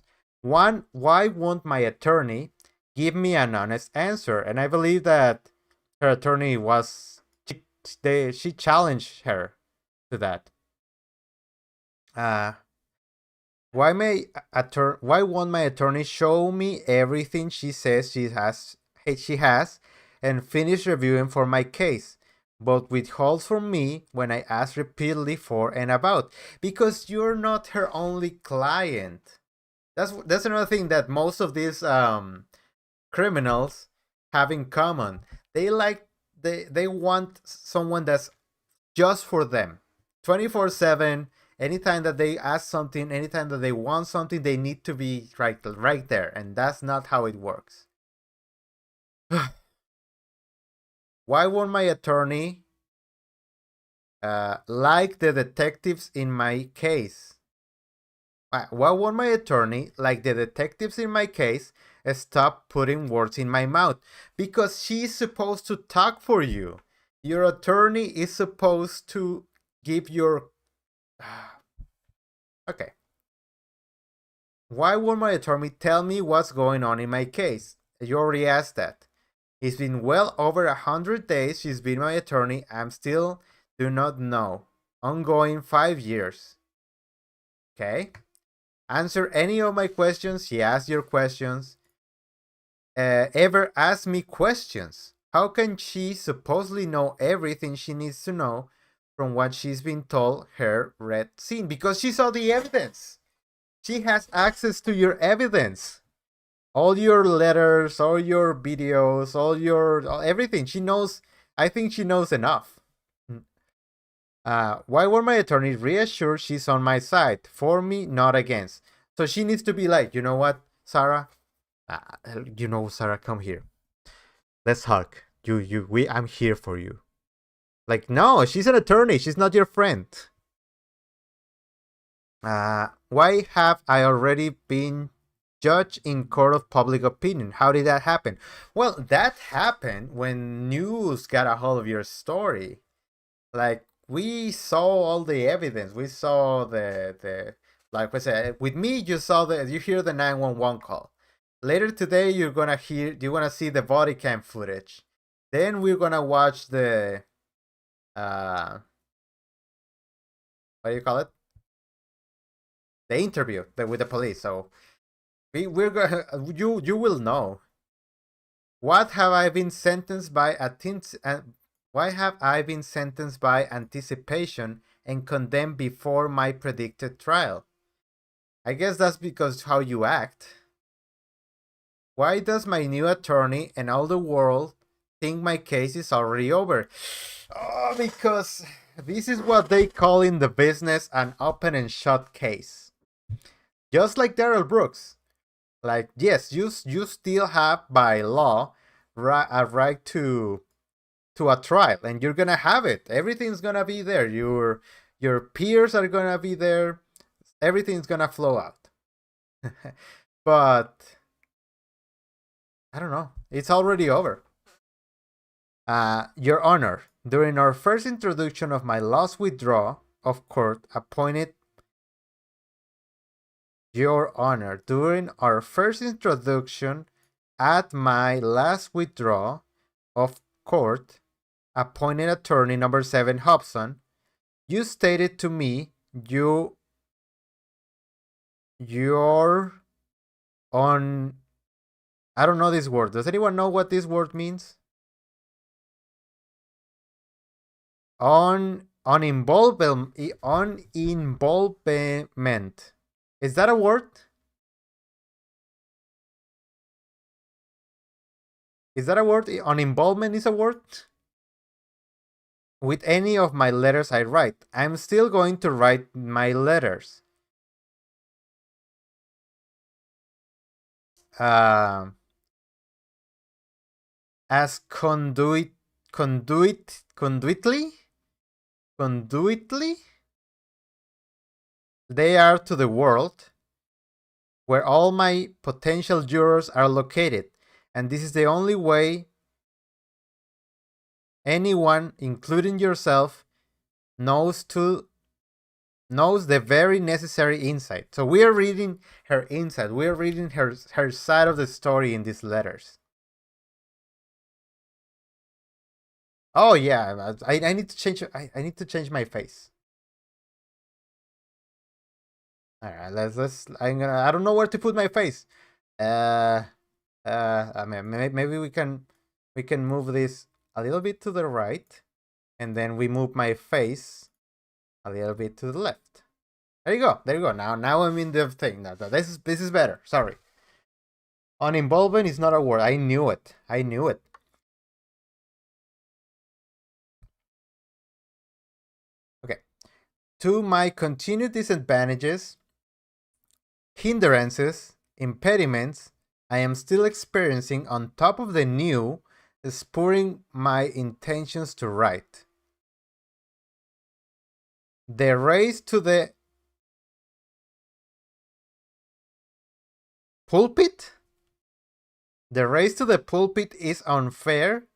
One, why won't my attorney give me an honest answer? And I believe that her attorney was she challenged her to that. Why won't my attorney show me everything she says she has and finish reviewing for my case, but withholds from me when I ask repeatedly for and about? Because you're not her only client. That's another thing that most of these criminals have in common. They want someone that's just for them, 24/7. Anytime that they ask something, anytime that they want something, they need to be right there, and that's not how it works. Why won't my attorney like the detectives in my case? Why won't my attorney, like the detectives in my case, stop putting words in my mouth? Because she's supposed to talk for you. Your attorney is supposed to give your... Okay. Why won't my attorney tell me what's going on in my case? You already asked that. It's been well over 100 days she's been my attorney. I'm still do not know. Ongoing 5 years. Okay. Answer any of my questions. She asked your questions. Ever ask me questions? How can she supposedly know everything she needs to know from what she's been told, heard, read, seen? Because she saw the evidence. She has access to your evidence. All your letters, all your videos, everything. She knows. I think she knows enough. Why were my attorney reassured she's on my side? For me, not against. So she needs to be like, you know what, Sarah? Sarah, come here. Let's hug. I'm here for you. Like, no, she's an attorney. She's not your friend. Why have I already been judged in court of public opinion? How did that happen? Well, that happened when news got a hold of your story. Like, we saw all the evidence. We saw the like I said, with me, you hear the 911 call. Later today, you're gonna see the body cam footage. Then we're gonna watch the what do you call it? The interview with the police. So we're gonna you will know. What have I been sentenced by why have I been sentenced by anticipation and condemned before my predicted trial? I guess that's because how you act. Why does my new attorney and all the world think my case is already over? Oh, because this is what they call in the business an open and shut case. Just like Daryl Brooks. Like, yes, you still have by law a right to a trial, and you're gonna have it. Everything's gonna be there. Your peers are gonna be there. Everything's gonna flow out. But I don't know. It's already over. Your Honor, during our first introduction of my last withdrawal of court appointed. Your Honor, during our first introduction at my last withdrawal of court, appointed attorney number 7 Hobson, you stated to me you're on. I don't know this word. Does anyone know what this word means? On involvement. Is that a word? Is that a word? On involvement is a word? With any of my letters I write. I'm still going to write my letters. As conduitly they are to the world where all my potential jurors are located, and this is the only way anyone, including yourself, knows the very necessary insight. So we are reading her insight. We are reading her side of the story in these letters. Oh yeah, I need to change. I need to change my face. All right, let's. I don't know where to put my face. I mean, maybe we can move this a little bit to the right, and then we move my face a little bit to the left. There you go. There you go. Now I'm in the thing. Now this is better. Sorry. Uninvolvement is not a word. I knew it. Okay. To my continued disadvantages, hindrances, impediments, I am still experiencing on top of the new, spurring my intentions to write. The race to the pulpit? The race to the pulpit is unfair,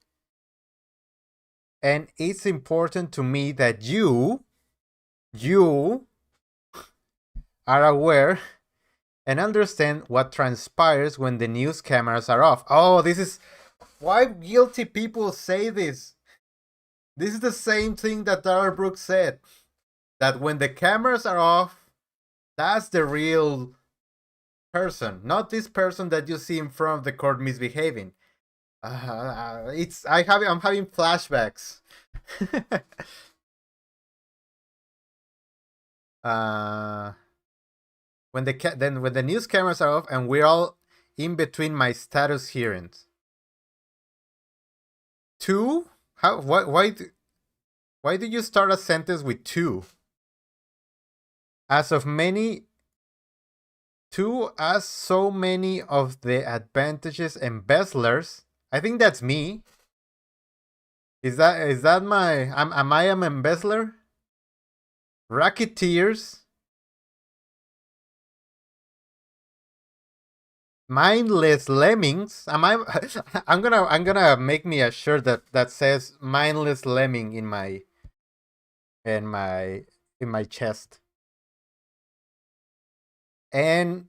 and it's important to me that you are aware and understand what transpires when the news cameras are off. Oh, this is why guilty people say this. This is the same thing that Darrell Brooks said. That when the cameras are off, that's the real person, not this person that you see in front of the court misbehaving. I'm having flashbacks. When the news cameras are off and we're all in between my status hearings. 2? How? Why do you start a sentence with 2? As so many of the advantages embezzlers. I think that's me. Is that my? Am I an embezzler? Racketeers. Mindless lemmings. I'm gonna make me a shirt that says mindless lemming in my chest. And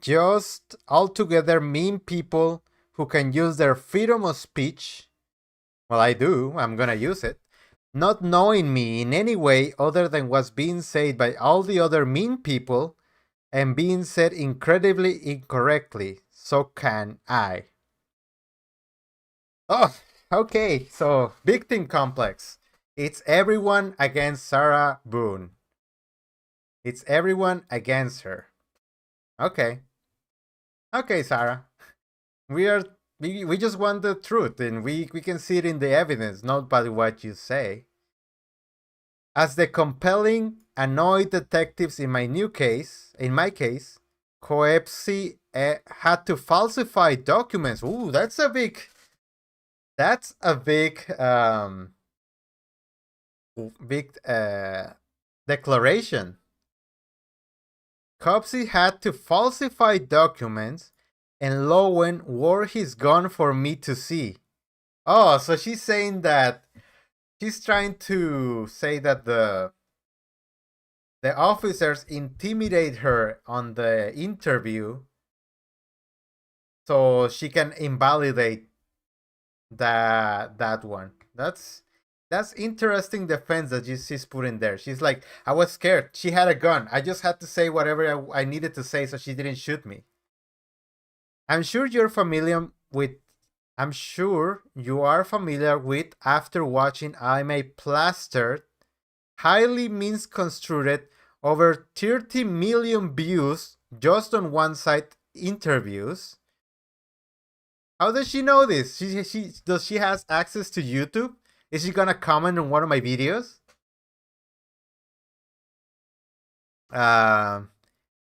just altogether mean people who can use their freedom of speech. Well, I do. I'm gonna use it. Not knowing me in any way other than what's being said by all the other mean people and being said incredibly incorrectly. So can I. Oh, okay. So, victim complex. It's everyone against Sarah Boone. It's everyone against her. Okay. Okay, Sarah. We are we just want the truth, and we can see it in the evidence, not by what you say. As the compelling, annoyed detectives in my case, Coepsi had to falsify documents. Ooh, that's a big declaration. Copsey had to falsify documents, and Lowen wore his gun for me to see. Oh, so she's saying that she's trying to say that the officers intimidate her on the interview so she can invalidate that one. That's interesting defense that she's put in there. She's like, I was scared. She had a gun. I just had to say whatever I needed to say so she didn't shoot me. I'm sure you're familiar with I'm sure you are familiar with after watching I'm a Plastered, highly misconstrued, over 30 million views just on one site interviews. How does she know this? Does she has access to YouTube? Is she gonna comment on one of my videos? Uh,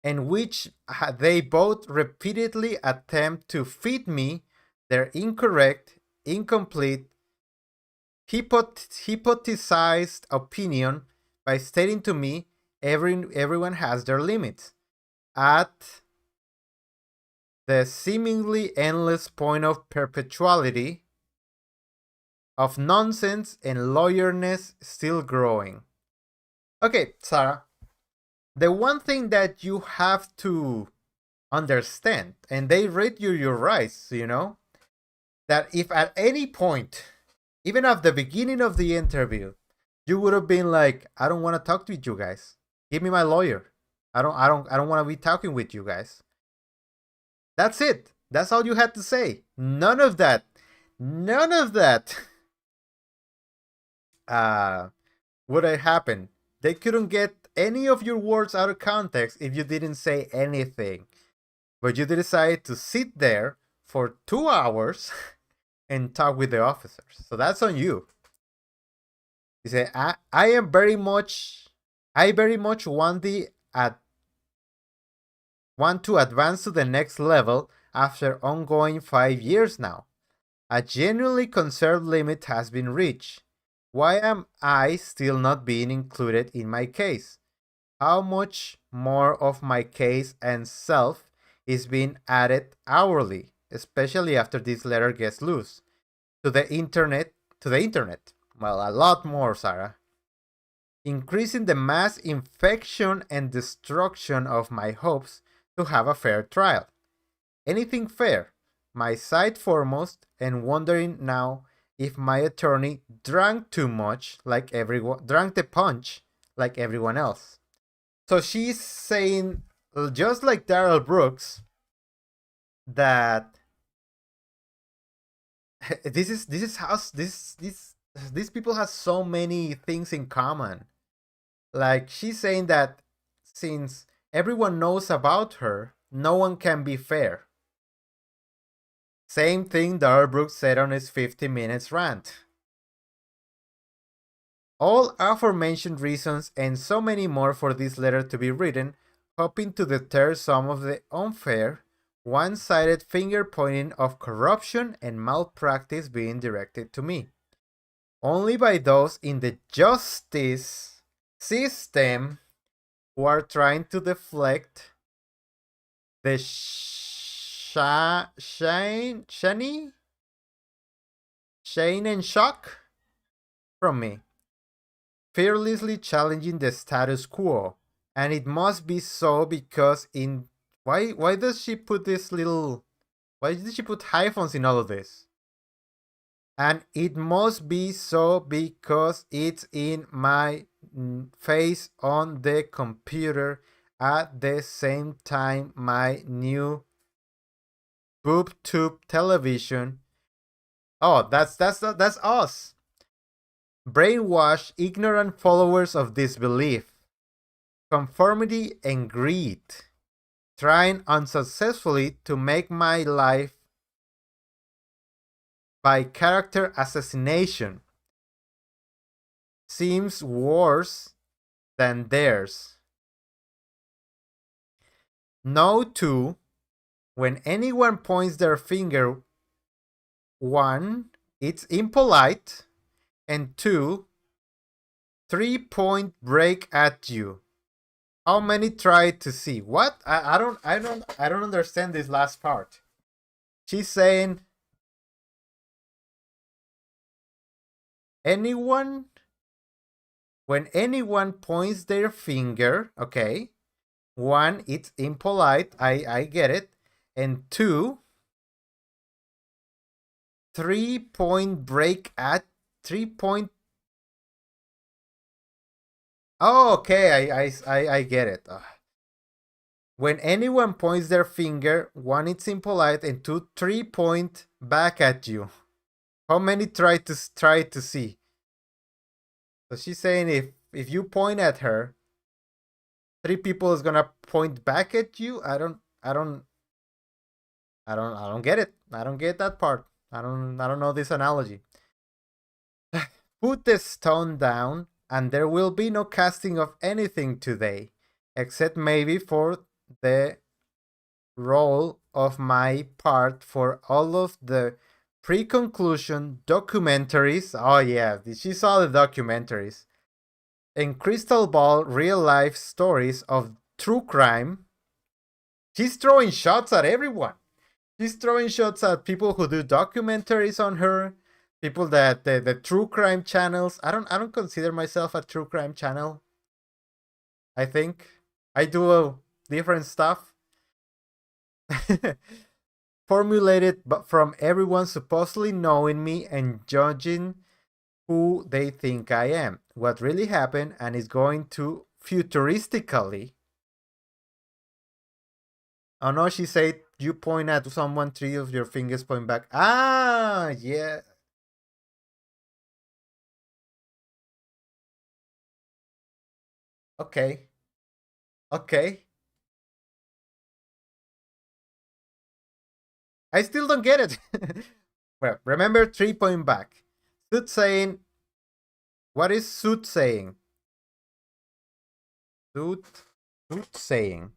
in which they both repeatedly attempt to feed me their incorrect, incomplete, hypothesized opinion by stating to me everyone has their limits at the seemingly endless point of perpetuality of nonsense and lawyerness still growing. Okay, Sarah, the one thing that you have to understand, and they read you your rights, that if at any point, even at the beginning of the interview, you would have been like, I don't want to talk to you guys. Give me my lawyer. I don't want to be talking with you guys. That's it. That's all you had to say. None of that. None of that would have happened. They couldn't get any of your words out of context if you didn't say anything. But you decided to sit there for 2 hours and talk with the officers. So that's on you. You say, I very much want to advance to the next level after ongoing 5 years now. A genuinely conserved limit has been reached. Why am I still not being included in my case? How much more of my case and self is being added hourly, especially after this letter gets loose? To the internet. Well, a lot more, Sarah. Increasing the mass infection and destruction of my hopes to have a fair trial. Anything fair, my side foremost, and wondering now if my attorney drank too much drank the punch like everyone else. So she's saying, just like Daryl Brooks, that these people have so many things in common. Like, she's saying that since everyone knows about her, no one can be fair. Same thing Daryl Brooks said on his 50 minutes rant. All aforementioned reasons and so many more for this letter to be written, hoping to deter some of the unfair, one-sided finger-pointing of corruption and malpractice being directed to me. Only by those in the justice system who are trying to deflect the shame and shock from me, fearlessly challenging the status quo. And it must be so because why does she put why did she put hyphens in all of this? And it must be so because it's in my face on the computer at the same time my new boob tube television. Oh, that's us. Brainwashed, ignorant followers of disbelief, conformity, and greed, trying unsuccessfully to make my life by character assassination seems worse than theirs. No, two, when anyone points their finger, one, it's impolite, and two, 3-point break at you. How many try to see? What? I don't understand this last part. She's saying anyone, when anyone points their finger, okay, one, it's impolite, I get it, and two, 3-point break at 3-point. Oh, okay, I get it. When anyone points their finger, one, it's impolite, and two, 3-point back at you. How many try to see? So she's saying if you point at her, 3 people is gonna point back at you. I don't get it. I don't get that part. I don't know this analogy. Put the stone down, and there will be no casting of anything today, except maybe for the role of my part for all of the pre-conclusion documentaries. Oh yeah, she saw the documentaries. And crystal ball real life stories of true crime. She's throwing shots at everyone. She's throwing shots at people who do documentaries on her, people that the true crime channels. I don't consider myself a true crime channel. I think I do different stuff. Formulated but from everyone supposedly knowing me and judging who they think I am, what really happened, and is going to futuristically. Oh no, she said you point at someone, 3 of your fingers point back. Ah, yeah. Okay. Okay. I still don't get it. Well, remember 3-point back. Soothsaying. What is soothsaying? Soothsaying.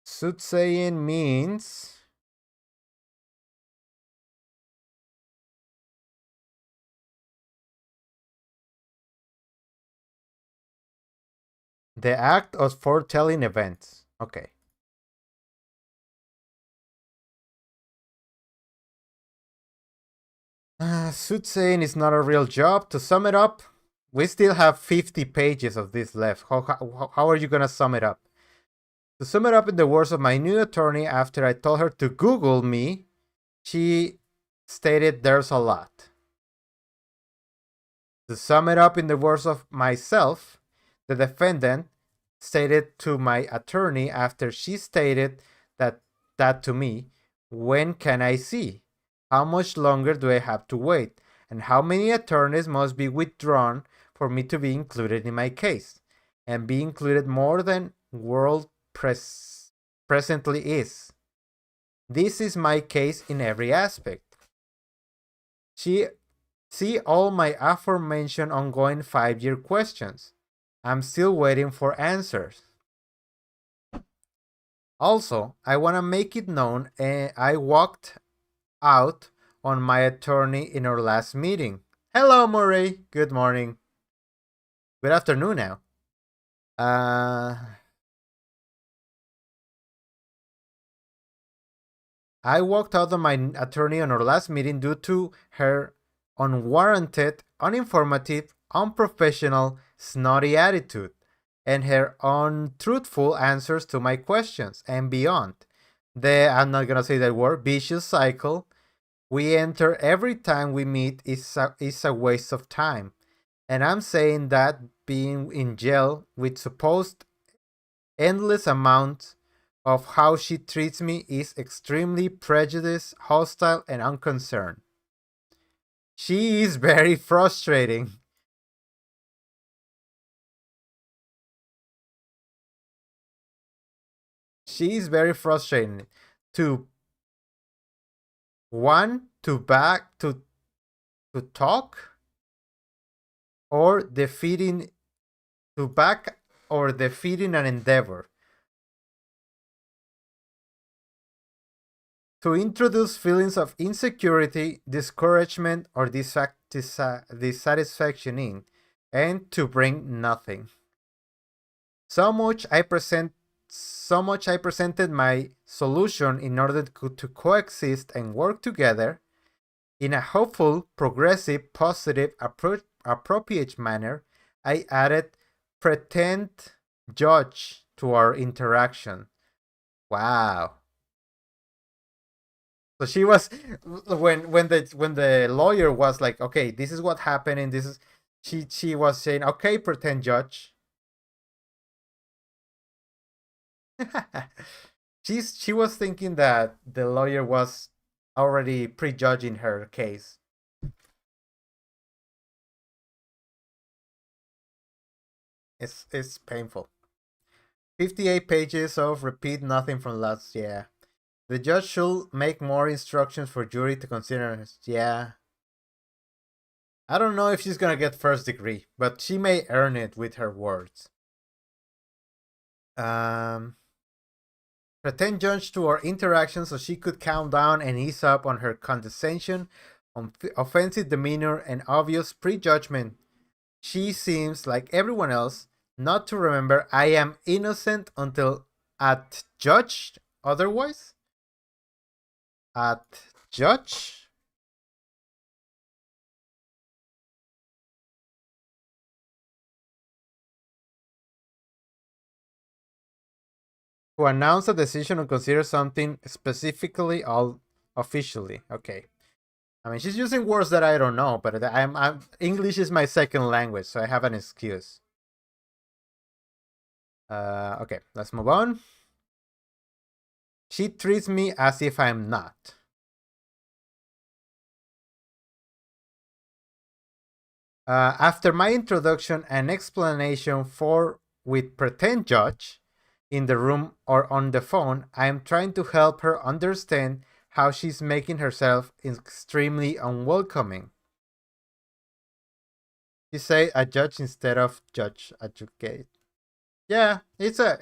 Soothsaying means the act of foretelling events. Okay. Soothsaying is not a real job. To sum it up, we still have 50 pages of this left. How are you going to sum it up? To sum it up in the words of my new attorney, after I told her to Google me, she stated there's a lot. To sum it up in the words of myself, the defendant stated to my attorney after she stated that to me, when can I see? How much longer do I have to wait? And how many attorneys must be withdrawn for me to be included in my case? And be included more than world presently is. This is my case in every aspect. See all my aforementioned ongoing 5-year questions. I'm still waiting for answers. Also, I want to make it known I walked out on my attorney in our last meeting. Hello, Murray. Good morning. Good afternoon now. I walked out on my attorney on our last meeting due to her unwarranted, uninformative, unprofessional, snotty attitude, and her untruthful answers to my questions and beyond. I'm not gonna say that word, vicious cycle we enter every time we meet is a waste of time. And I'm saying that being in jail with supposed endless amount of how she treats me is extremely prejudiced, hostile, and unconcerned. She is very frustrating. She is very frustrating to want to back to talk or defeating to back or defeating an endeavor. To introduce feelings of insecurity, discouragement, or dissatisfaction in, and to bring nothing. So much I presented my solution in order to coexist and work together in a hopeful, progressive, positive, appropriate manner. I added pretend judge to our interaction. Wow. So she was when the lawyer was like, okay, this is what happened, and this is she was saying, okay, pretend judge. She was thinking that the lawyer was already prejudging her case. It's painful. 58 pages of repeat nothing from last year. The judge should make more instructions for jury to consider. Yeah. I don't know if she's gonna get first degree, but she may earn it with her words. Pretend judge to our interaction so she could calm down and ease up on her condescension, offensive demeanor, and obvious prejudgment. She seems, like everyone else, not to remember I am innocent until adjudged otherwise. Adjudged? To announce a decision or consider something specifically all officially. Okay. I mean, she's using words that I don't know, but I'm English is my second language, so I have an excuse. Okay, let's move on. She treats me as if I'm not. After my introduction and explanation for with pretend judge in the room or on the phone, I am trying to help her understand how she's making herself extremely unwelcoming. You say a judge instead of judge, educate. Yeah,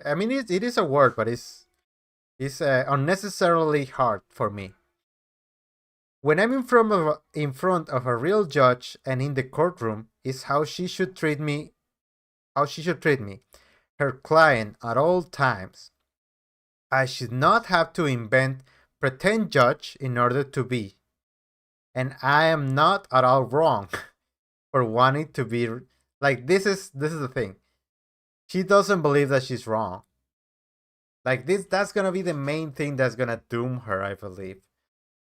I mean, it is a word, but it's unnecessarily hard for me. When I'm in front of a real judge and in the courtroom, is how she should treat me. How she should treat me, her client, at all times. I should not have to invent pretend judge in order to be. And I am not at all wrong for wanting to be like this is the thing. She doesn't believe that she's wrong. Like that's gonna be the main thing that's gonna doom her, I believe.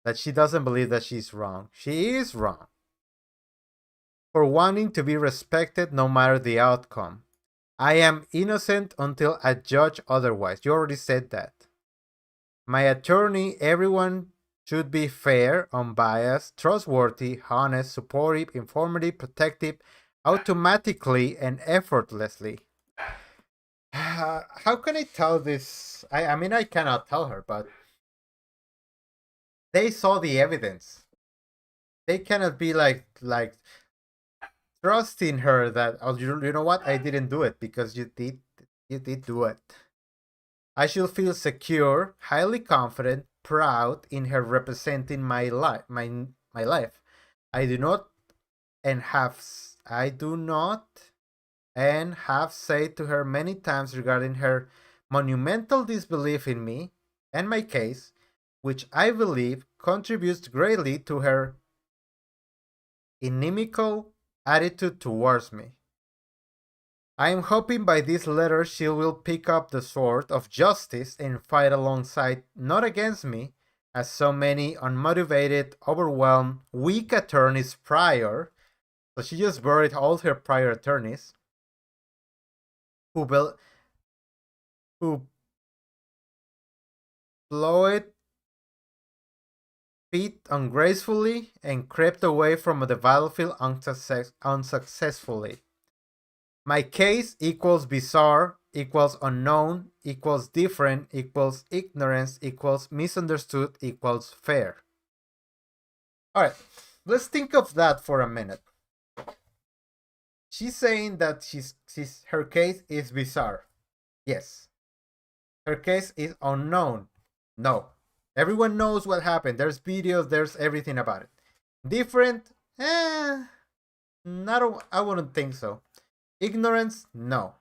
That she doesn't believe that she's wrong. She is wrong. For wanting to be respected no matter the outcome. I am innocent until I judge otherwise. You already said that. My attorney, everyone should be fair, unbiased, trustworthy, honest, supportive, informative, protective, automatically and effortlessly. How can I tell this? I mean, I cannot tell her, but they saw the evidence. They cannot be like trusting her that, oh, you know what, I didn't do it because you did do it. I should feel secure, highly confident, proud in her representing my life. My life. I do not and have said to her many times regarding her monumental disbelief in me and my case, which I believe contributes greatly to her inimical attitude towards me. I am hoping by this letter she will pick up the sword of justice and fight alongside, not against me, as so many unmotivated, overwhelmed, weak attorneys prior. So she just buried all her prior attorneys who who plowed feet ungracefully and crept away from the battlefield unsuccessfully. My case equals bizarre equals unknown equals different equals ignorance equals misunderstood equals fair. Alright, let's think of that for a minute. She's saying that her case is bizarre. Yes. Her case is unknown. No. Everyone knows what happened. There's videos, there's everything about it. Different? I wouldn't think so. Ignorance? No.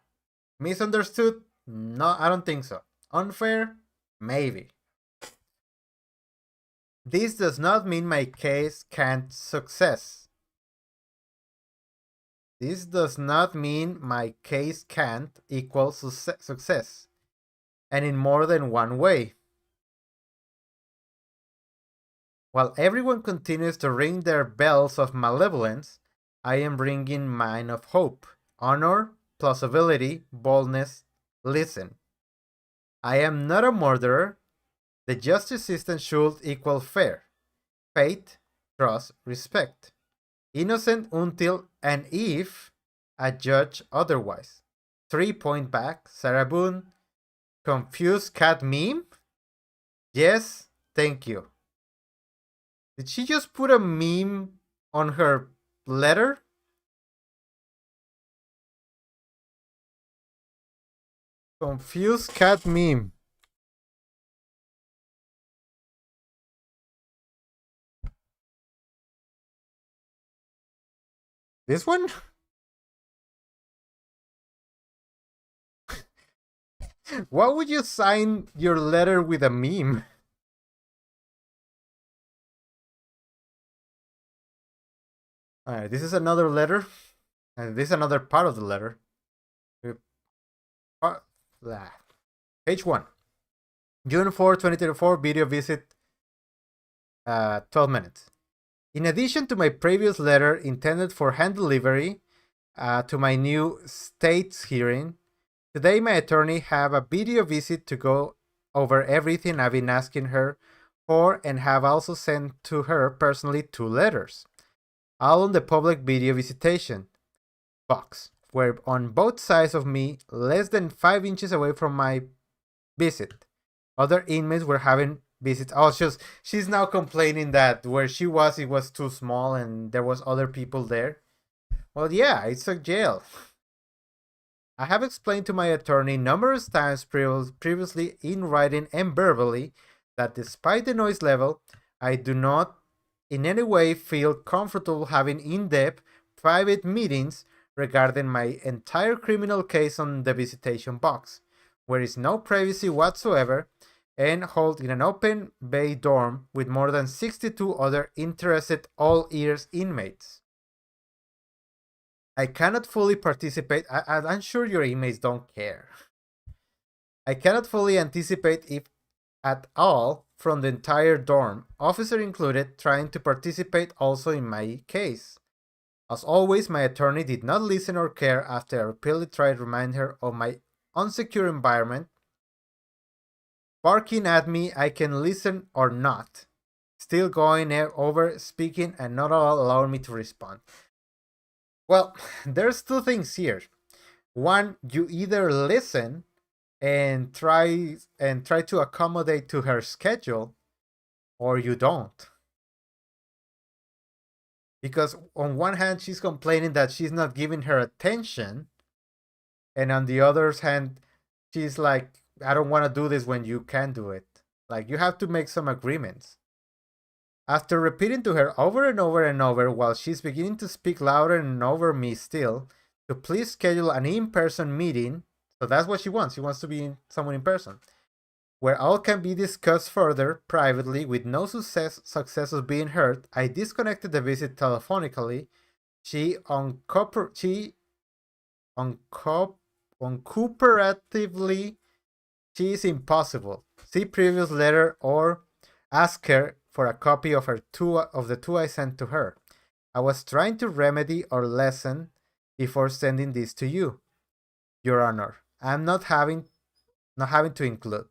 Misunderstood? No, I don't think so. Unfair? Maybe. This does not mean my case can't success. This does not mean my case can't equal success. And in more than one way. While everyone continues to ring their bells of malevolence, I am ringing mine of hope, honor, plausibility, boldness. Listen. I am not a murderer. The justice system should equal fair. Faith, trust, respect. Innocent until and if a judge otherwise. 3-point back, Sarah Boone. Confused cat meme? Yes, thank you. Did she just put a meme on her letter? Confused cat meme. This one? Why would you sign your letter with a meme? Alright, this is another letter. And this is another part of the letter. Page 1. June 4, 2024, video visit 12 minutes. In addition to my previous letter intended for hand delivery to my new state's hearing, today my attorney have a video visit to go over everything I've been asking her for and have also sent to her personally 2 letters. All on the public video visitation box, where on both sides of me, less than 5 inches away from my visit, other inmates were having visits. Oh, she's now complaining that where she was, it was too small and there was other people there. Well, yeah, it's a jail. I have explained to my attorney numerous times previously in writing and verbally that despite the noise level, I do not in any way feel comfortable having in-depth private meetings regarding my entire criminal case on the visitation box, where is no privacy whatsoever, and hold in an open bay dorm with more than 62 other interested all-ears inmates. I cannot fully participate. I'm sure your inmates don't care. I cannot fully anticipate if at all from the entire dorm, officer included, trying to participate also in my case. As always, my attorney did not listen or care after I repeatedly tried to remind her of my unsecure environment. Barking at me, I can listen or not. Still going over, speaking, and not allowing me to respond. Well, there's 2 things here. One, you either listen and try to accommodate to her schedule, or you don't. Because on one hand, she's complaining that she's not giving her attention, and on the other hand, she's like, I don't want to do this when you can do it. Like, you have to make some agreements. After repeating to her over and over and over, while she's beginning to speak louder and over me still, to please schedule an in-person meeting. So that's what she wants. She wants to be someone in person, where all can be discussed further privately with no success of being heard. I disconnected the visit telephonically. She uncooperatively. She is impossible. See previous letter or ask her for a copy of the 2 I sent to her. I was trying to remedy or lessen before sending this to you, Your Honor. I'm not having not having to include.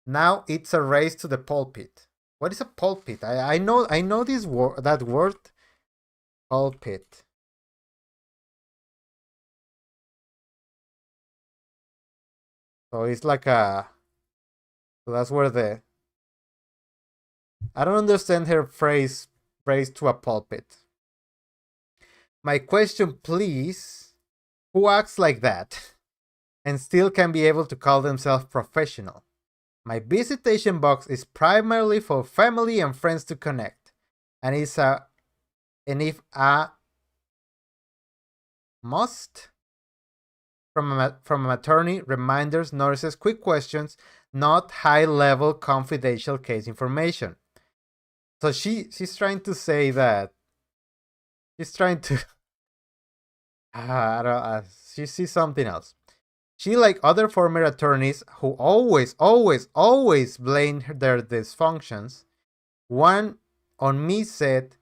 Now it's a race to the pulpit. What is a pulpit? I know this word, that word, pulpit. So it's like a. So that's where the. I don't understand her phrase to a pulpit. My question, please. Who acts like that and still can be able to call themselves professional? My visitation box is primarily for family and friends to connect, and if a must from an attorney, reminders, notices, quick questions, not high-level confidential case information. So she's trying to say that she's trying to she sees something else. She, like other former attorneys who always blame their dysfunctions, one on me said,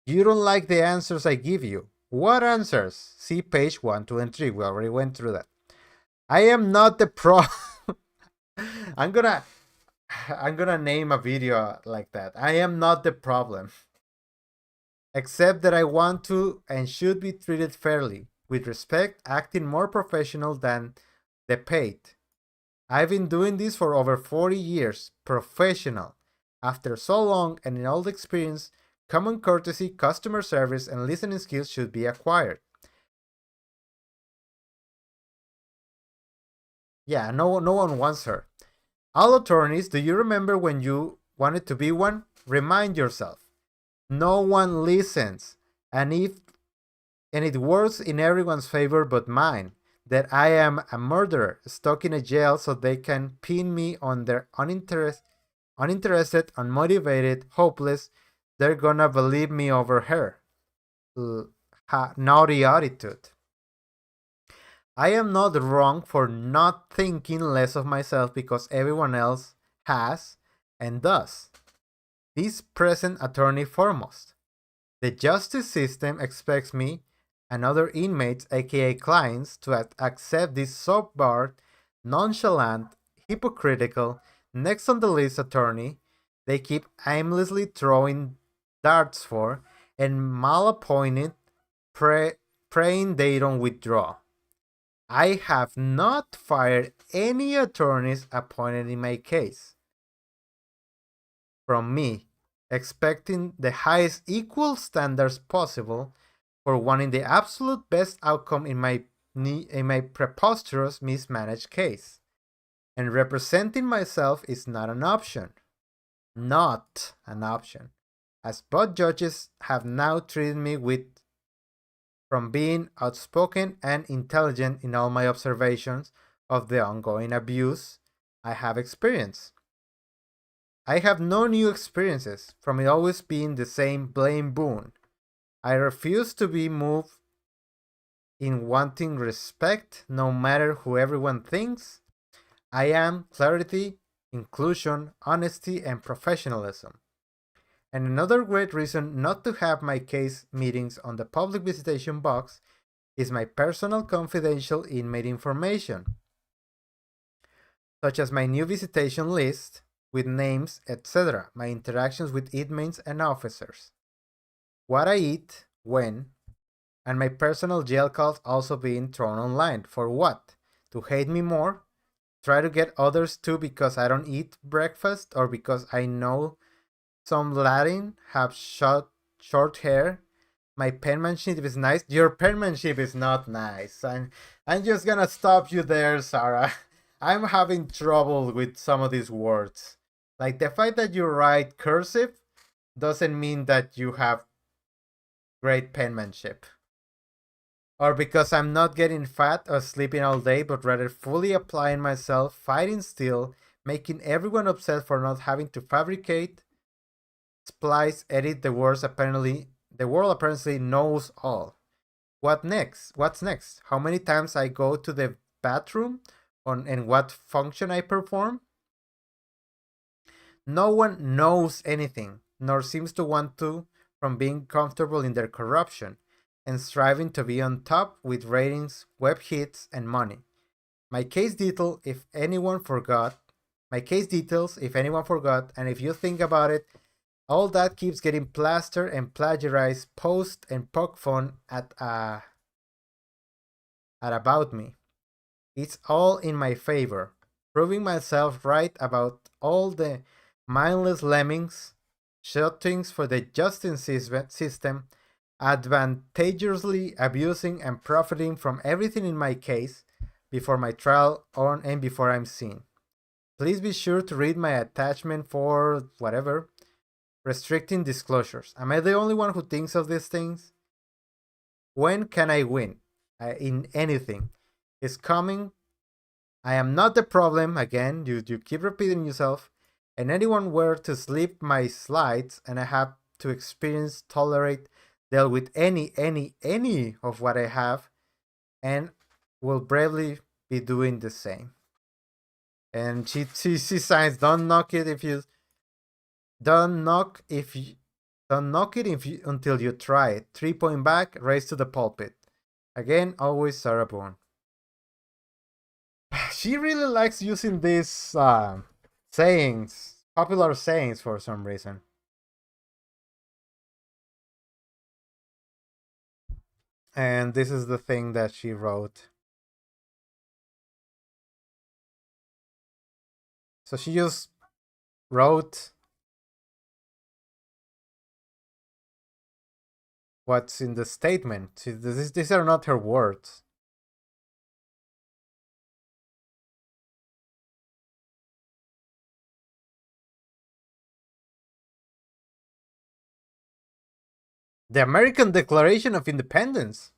"You don't like the answers I give you." What answers? See page 1, 2, and 3. We already went through that. I am not the pro. I'm gonna name a video like that. I am not the problem. Except that I want to and should be treated fairly, with respect, acting more professional than the paid. I've been doing this for over 40 years, professional. After so long and in all the experience, common courtesy, customer service, and listening skills should be acquired. Yeah, no one wants her. All attorneys, do you remember when you wanted to be one? Remind yourself. No one listens, and it works in everyone's favor but mine, that I am a murderer stuck in a jail so they can pin me on their uninterested, unmotivated, hopeless. They're gonna believe me over her. Naughty attitude. I am not wrong for not thinking less of myself because everyone else has and does. This present attorney foremost. The justice system expects me and other inmates, aka clients, to accept this soap-barred, nonchalant, hypocritical, next on the list attorney they keep aimlessly throwing darts for and malappointed, praying they don't withdraw. I have not fired any attorneys appointed in my case. From me, expecting the highest equal standards possible for wanting the absolute best outcome in my preposterous mismanaged case. And representing myself is not an option. Not an option. As both judges have now treated me with from being outspoken and intelligent in all my observations of the ongoing abuse I have experienced. I have no new experiences from it always being the same blame Boone. I refuse to be moved in wanting respect no matter who everyone thinks. I am clarity, inclusion, honesty, and professionalism. And another great reason not to have my case meetings on the public visitation box is my personal confidential inmate information, such as my new visitation list with names, etc., my interactions with inmates and officers, what I eat, when, and my personal jail calls also being thrown online. For what? To hate me more? Try to get others too because I don't eat breakfast or because I know some Latin, have short hair. My penmanship is nice. Your penmanship is not nice. I'm just gonna stop you there, Sarah. I'm having trouble with some of these words. Like the fact that you write cursive doesn't mean that you have great penmanship. Or because I'm not getting fat or sleeping all day, but rather fully applying myself, fighting still, making everyone upset for not having to fabricate, splice, edit the words. The world apparently knows all. What next? What's next? How many times I go to the bathroom and what function I perform? No one knows anything, nor seems to want to, from being comfortable in their corruption and striving to be on top with ratings, web hits, and money. My case detail, if anyone forgot, and if you think about it, all that keeps getting plastered and plagiarized, post and poke fun at about me. It's all in my favor, proving myself right about all the mindless lemmings, shootings for the justice system, advantageously abusing and profiting from everything in my case before my trial on and before I'm seen. Please be sure to read my attachment for whatever. Restricting disclosures. Am I the only one who thinks of these things? When can I win? In anything. It's coming. I am not the problem. Again, you keep repeating yourself. And anyone were to slip my slides and I have to experience, tolerate, deal with any of what I have, and will bravely be doing the same. And she signs, don't knock it if you until you try it. 3-point back, race to the pulpit. Again, always Sarah Boone. She really likes using these sayings, popular sayings for some reason. And this is the thing that she wrote. So she just wrote what's in the statement. These are not her words. The American Declaration of Independence.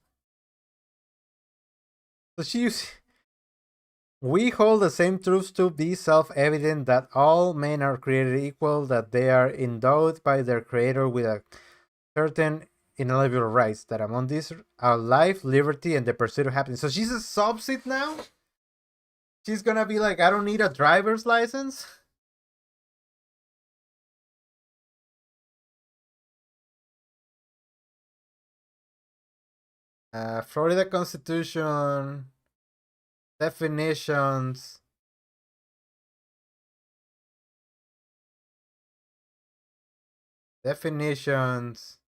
So we hold the same truths to be self-evident that all men are created equal, that they are endowed by their creator with a certain inalienable rights, that among these are life, liberty, and the pursuit of happiness. So she's a subset now? She's gonna be like, I don't need a driver's license? Florida Constitution, definitions,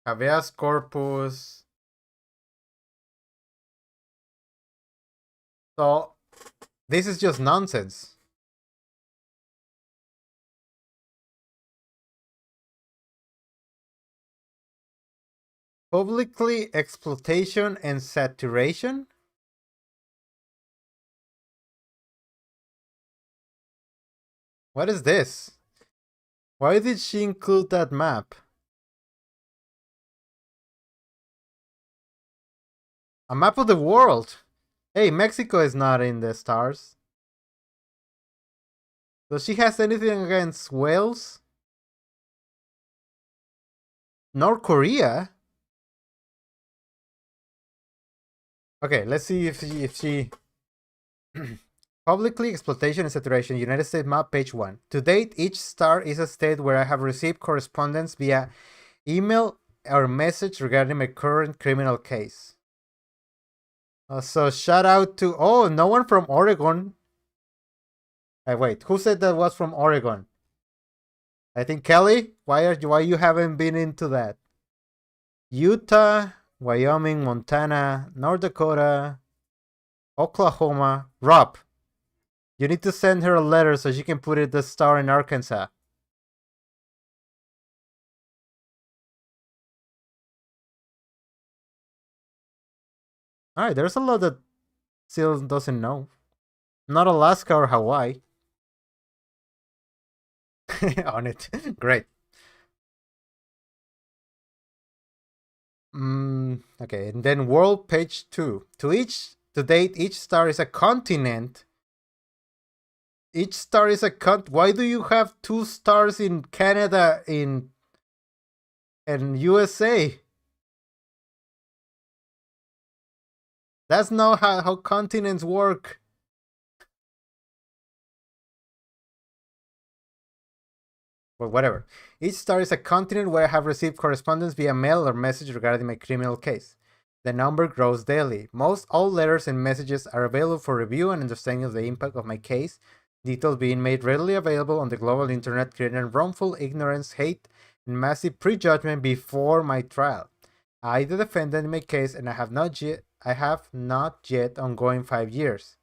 habeas corpus. So this is just nonsense. Publicly exploitation and saturation. What is this? Why did she include that map? A map of the world. Hey, Mexico is not in the stars. Does she has anything against Wales? North Korea? Okay, let's see if she publicly exploitation and saturation, United States map, page 1. To date, each star is a state where I have received correspondence via email or message regarding my current criminal case. So shout out to, oh, no one from Oregon. Wait, who said that was from Oregon? I think Kelly. Why you haven't been into that? Utah, Wyoming, Montana, North Dakota, Oklahoma. Rob, you need to send her a letter so she can put it the star in Arkansas. Alright, there's a lot that still doesn't know. Not Alaska or Hawaii. On it. Great. Okay, and then world, page 2. To date, each star is a continent. Each star is a Why do you have 2 stars in Canada and USA? That's not how continents work. But whatever. Each star is a continent where I have received correspondence via mail or message regarding my criminal case. The number grows daily. Most all letters and messages are available for review and understanding of the impact of my case, details being made readily available on the global internet, creating wrongful ignorance, hate, and massive prejudgment before my trial. I, the defendant in my case, and I have not yet ongoing 5 years.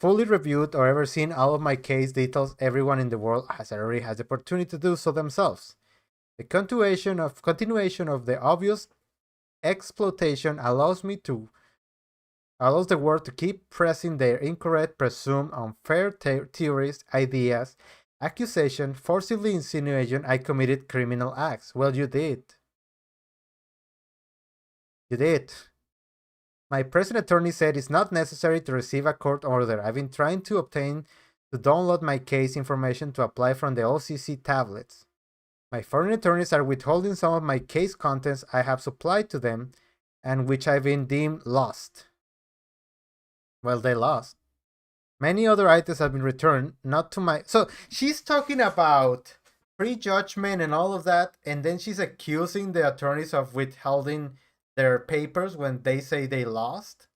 Fully reviewed or ever seen all of my case details, everyone in the world has already had the opportunity to do so themselves. The continuation of the obvious exploitation allows the world to keep pressing their incorrect, presumed unfair theories, ideas, accusation, forcibly insinuation I committed criminal acts. Well, you did. You did. My present attorney said it's not necessary to receive a court order. I've been trying to download my case information to apply from the OCC tablets. My foreign attorneys are withholding some of my case contents I have supplied to them and which I've been deemed lost. Well, they lost. Many other items have been returned, not to my... So she's talking about prejudgment and all of that, and then she's accusing the attorneys of withholding their papers when they say they lost.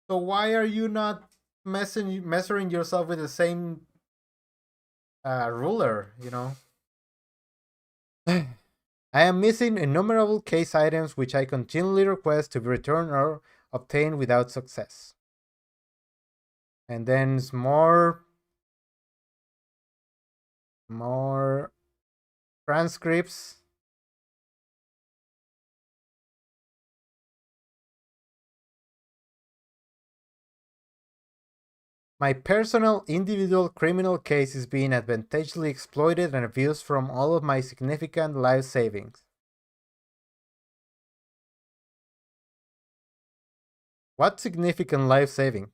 So why are you not measuring yourself with the same ruler, you know? I am missing innumerable case items which I continually request to be returned or obtained without success. And then more transcripts. My personal individual criminal case is being advantageously exploited and abused from all of my significant life savings. What significant life saving?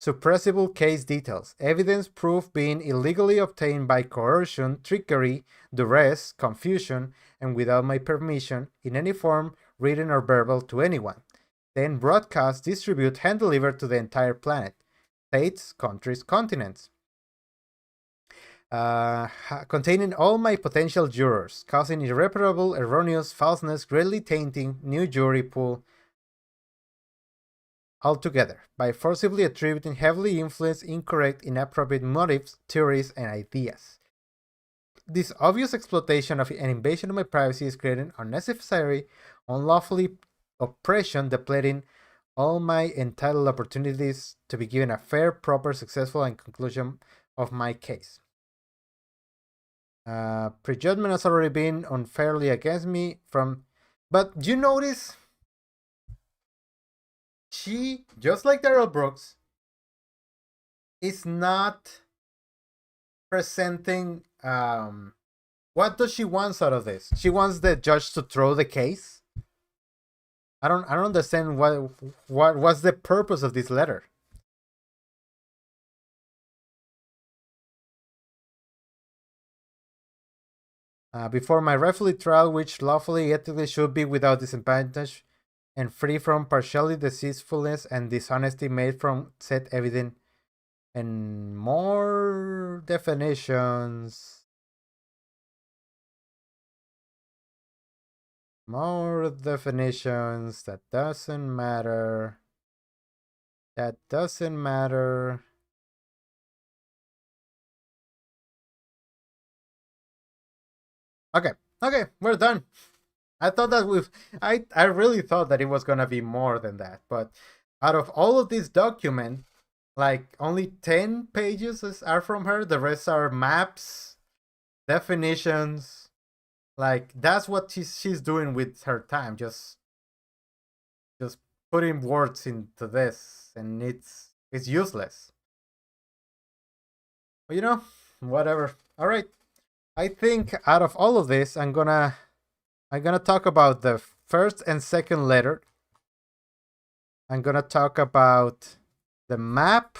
Suppressible case details. Evidence proof being illegally obtained by coercion, trickery, duress, confusion, and without my permission in any form, written or verbal, to anyone. Then broadcast, distribute, hand deliver to the entire planet. States, countries, continents. Containing all my potential jurors, causing irreparable, erroneous falseness, greatly tainting new jury pool altogether, by forcibly attributing heavily influenced, incorrect, inappropriate motives, theories, and ideas. This obvious exploitation of an invasion of my privacy is creating unnecessary, unlawfully oppression, depleting all my entitled opportunities to be given a fair, proper, successful, and conclusion of my case. Prejudgment has already been unfairly against me from... But you notice... She, just like Daryl Brooks, is not presenting... what does she want out of this? She wants the judge to throw the case? I don't understand what's the purpose of this letter. Before my rightfully trial, which lawfully ethically should be without disadvantage and free from partially deceitfulness and dishonesty made from said evidence, and more definitions. More definitions. That doesn't matter. That doesn't matter. Okay, we're done. I thought that I really thought that it was gonna be more than that, but out of all of these documents, like only 10 pages are from her. The rest are maps, definitions. Like that's what she's doing with her time, just putting words into this, and it's useless. But you know, whatever. All right. I think out of all of this, I'm gonna talk about the first and second letter. I'm gonna talk about the map,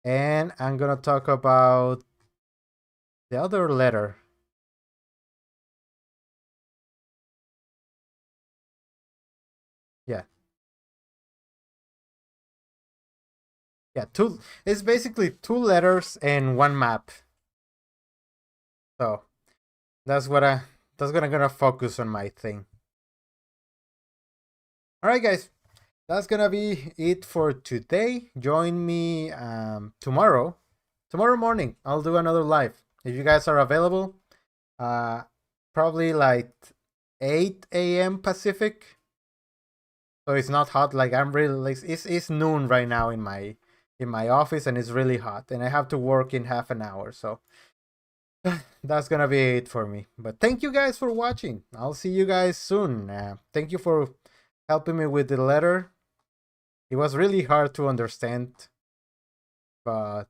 and I'm gonna talk about the other letter. Yeah. Yeah, it's basically 2 letters and 1 map. So that's what that's gonna focus on my thing. All right, guys, that's gonna be it for today. Join me tomorrow morning. I'll do another live if you guys are available. Probably like 8 a.m. Pacific. So it's not hot. Like I'm really like it's noon right now in my office, and it's really hot, and I have to work in half an hour. So that's gonna be it for me. But thank you guys for watching. I'll see you guys soon. Thank you for helping me with the letter. It was really hard to understand, but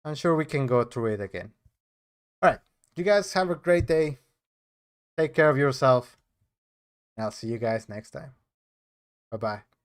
I'm sure we can go through it again. All right, you guys have a great day. Take care of yourself, and I'll see you guys next time. Bye-bye.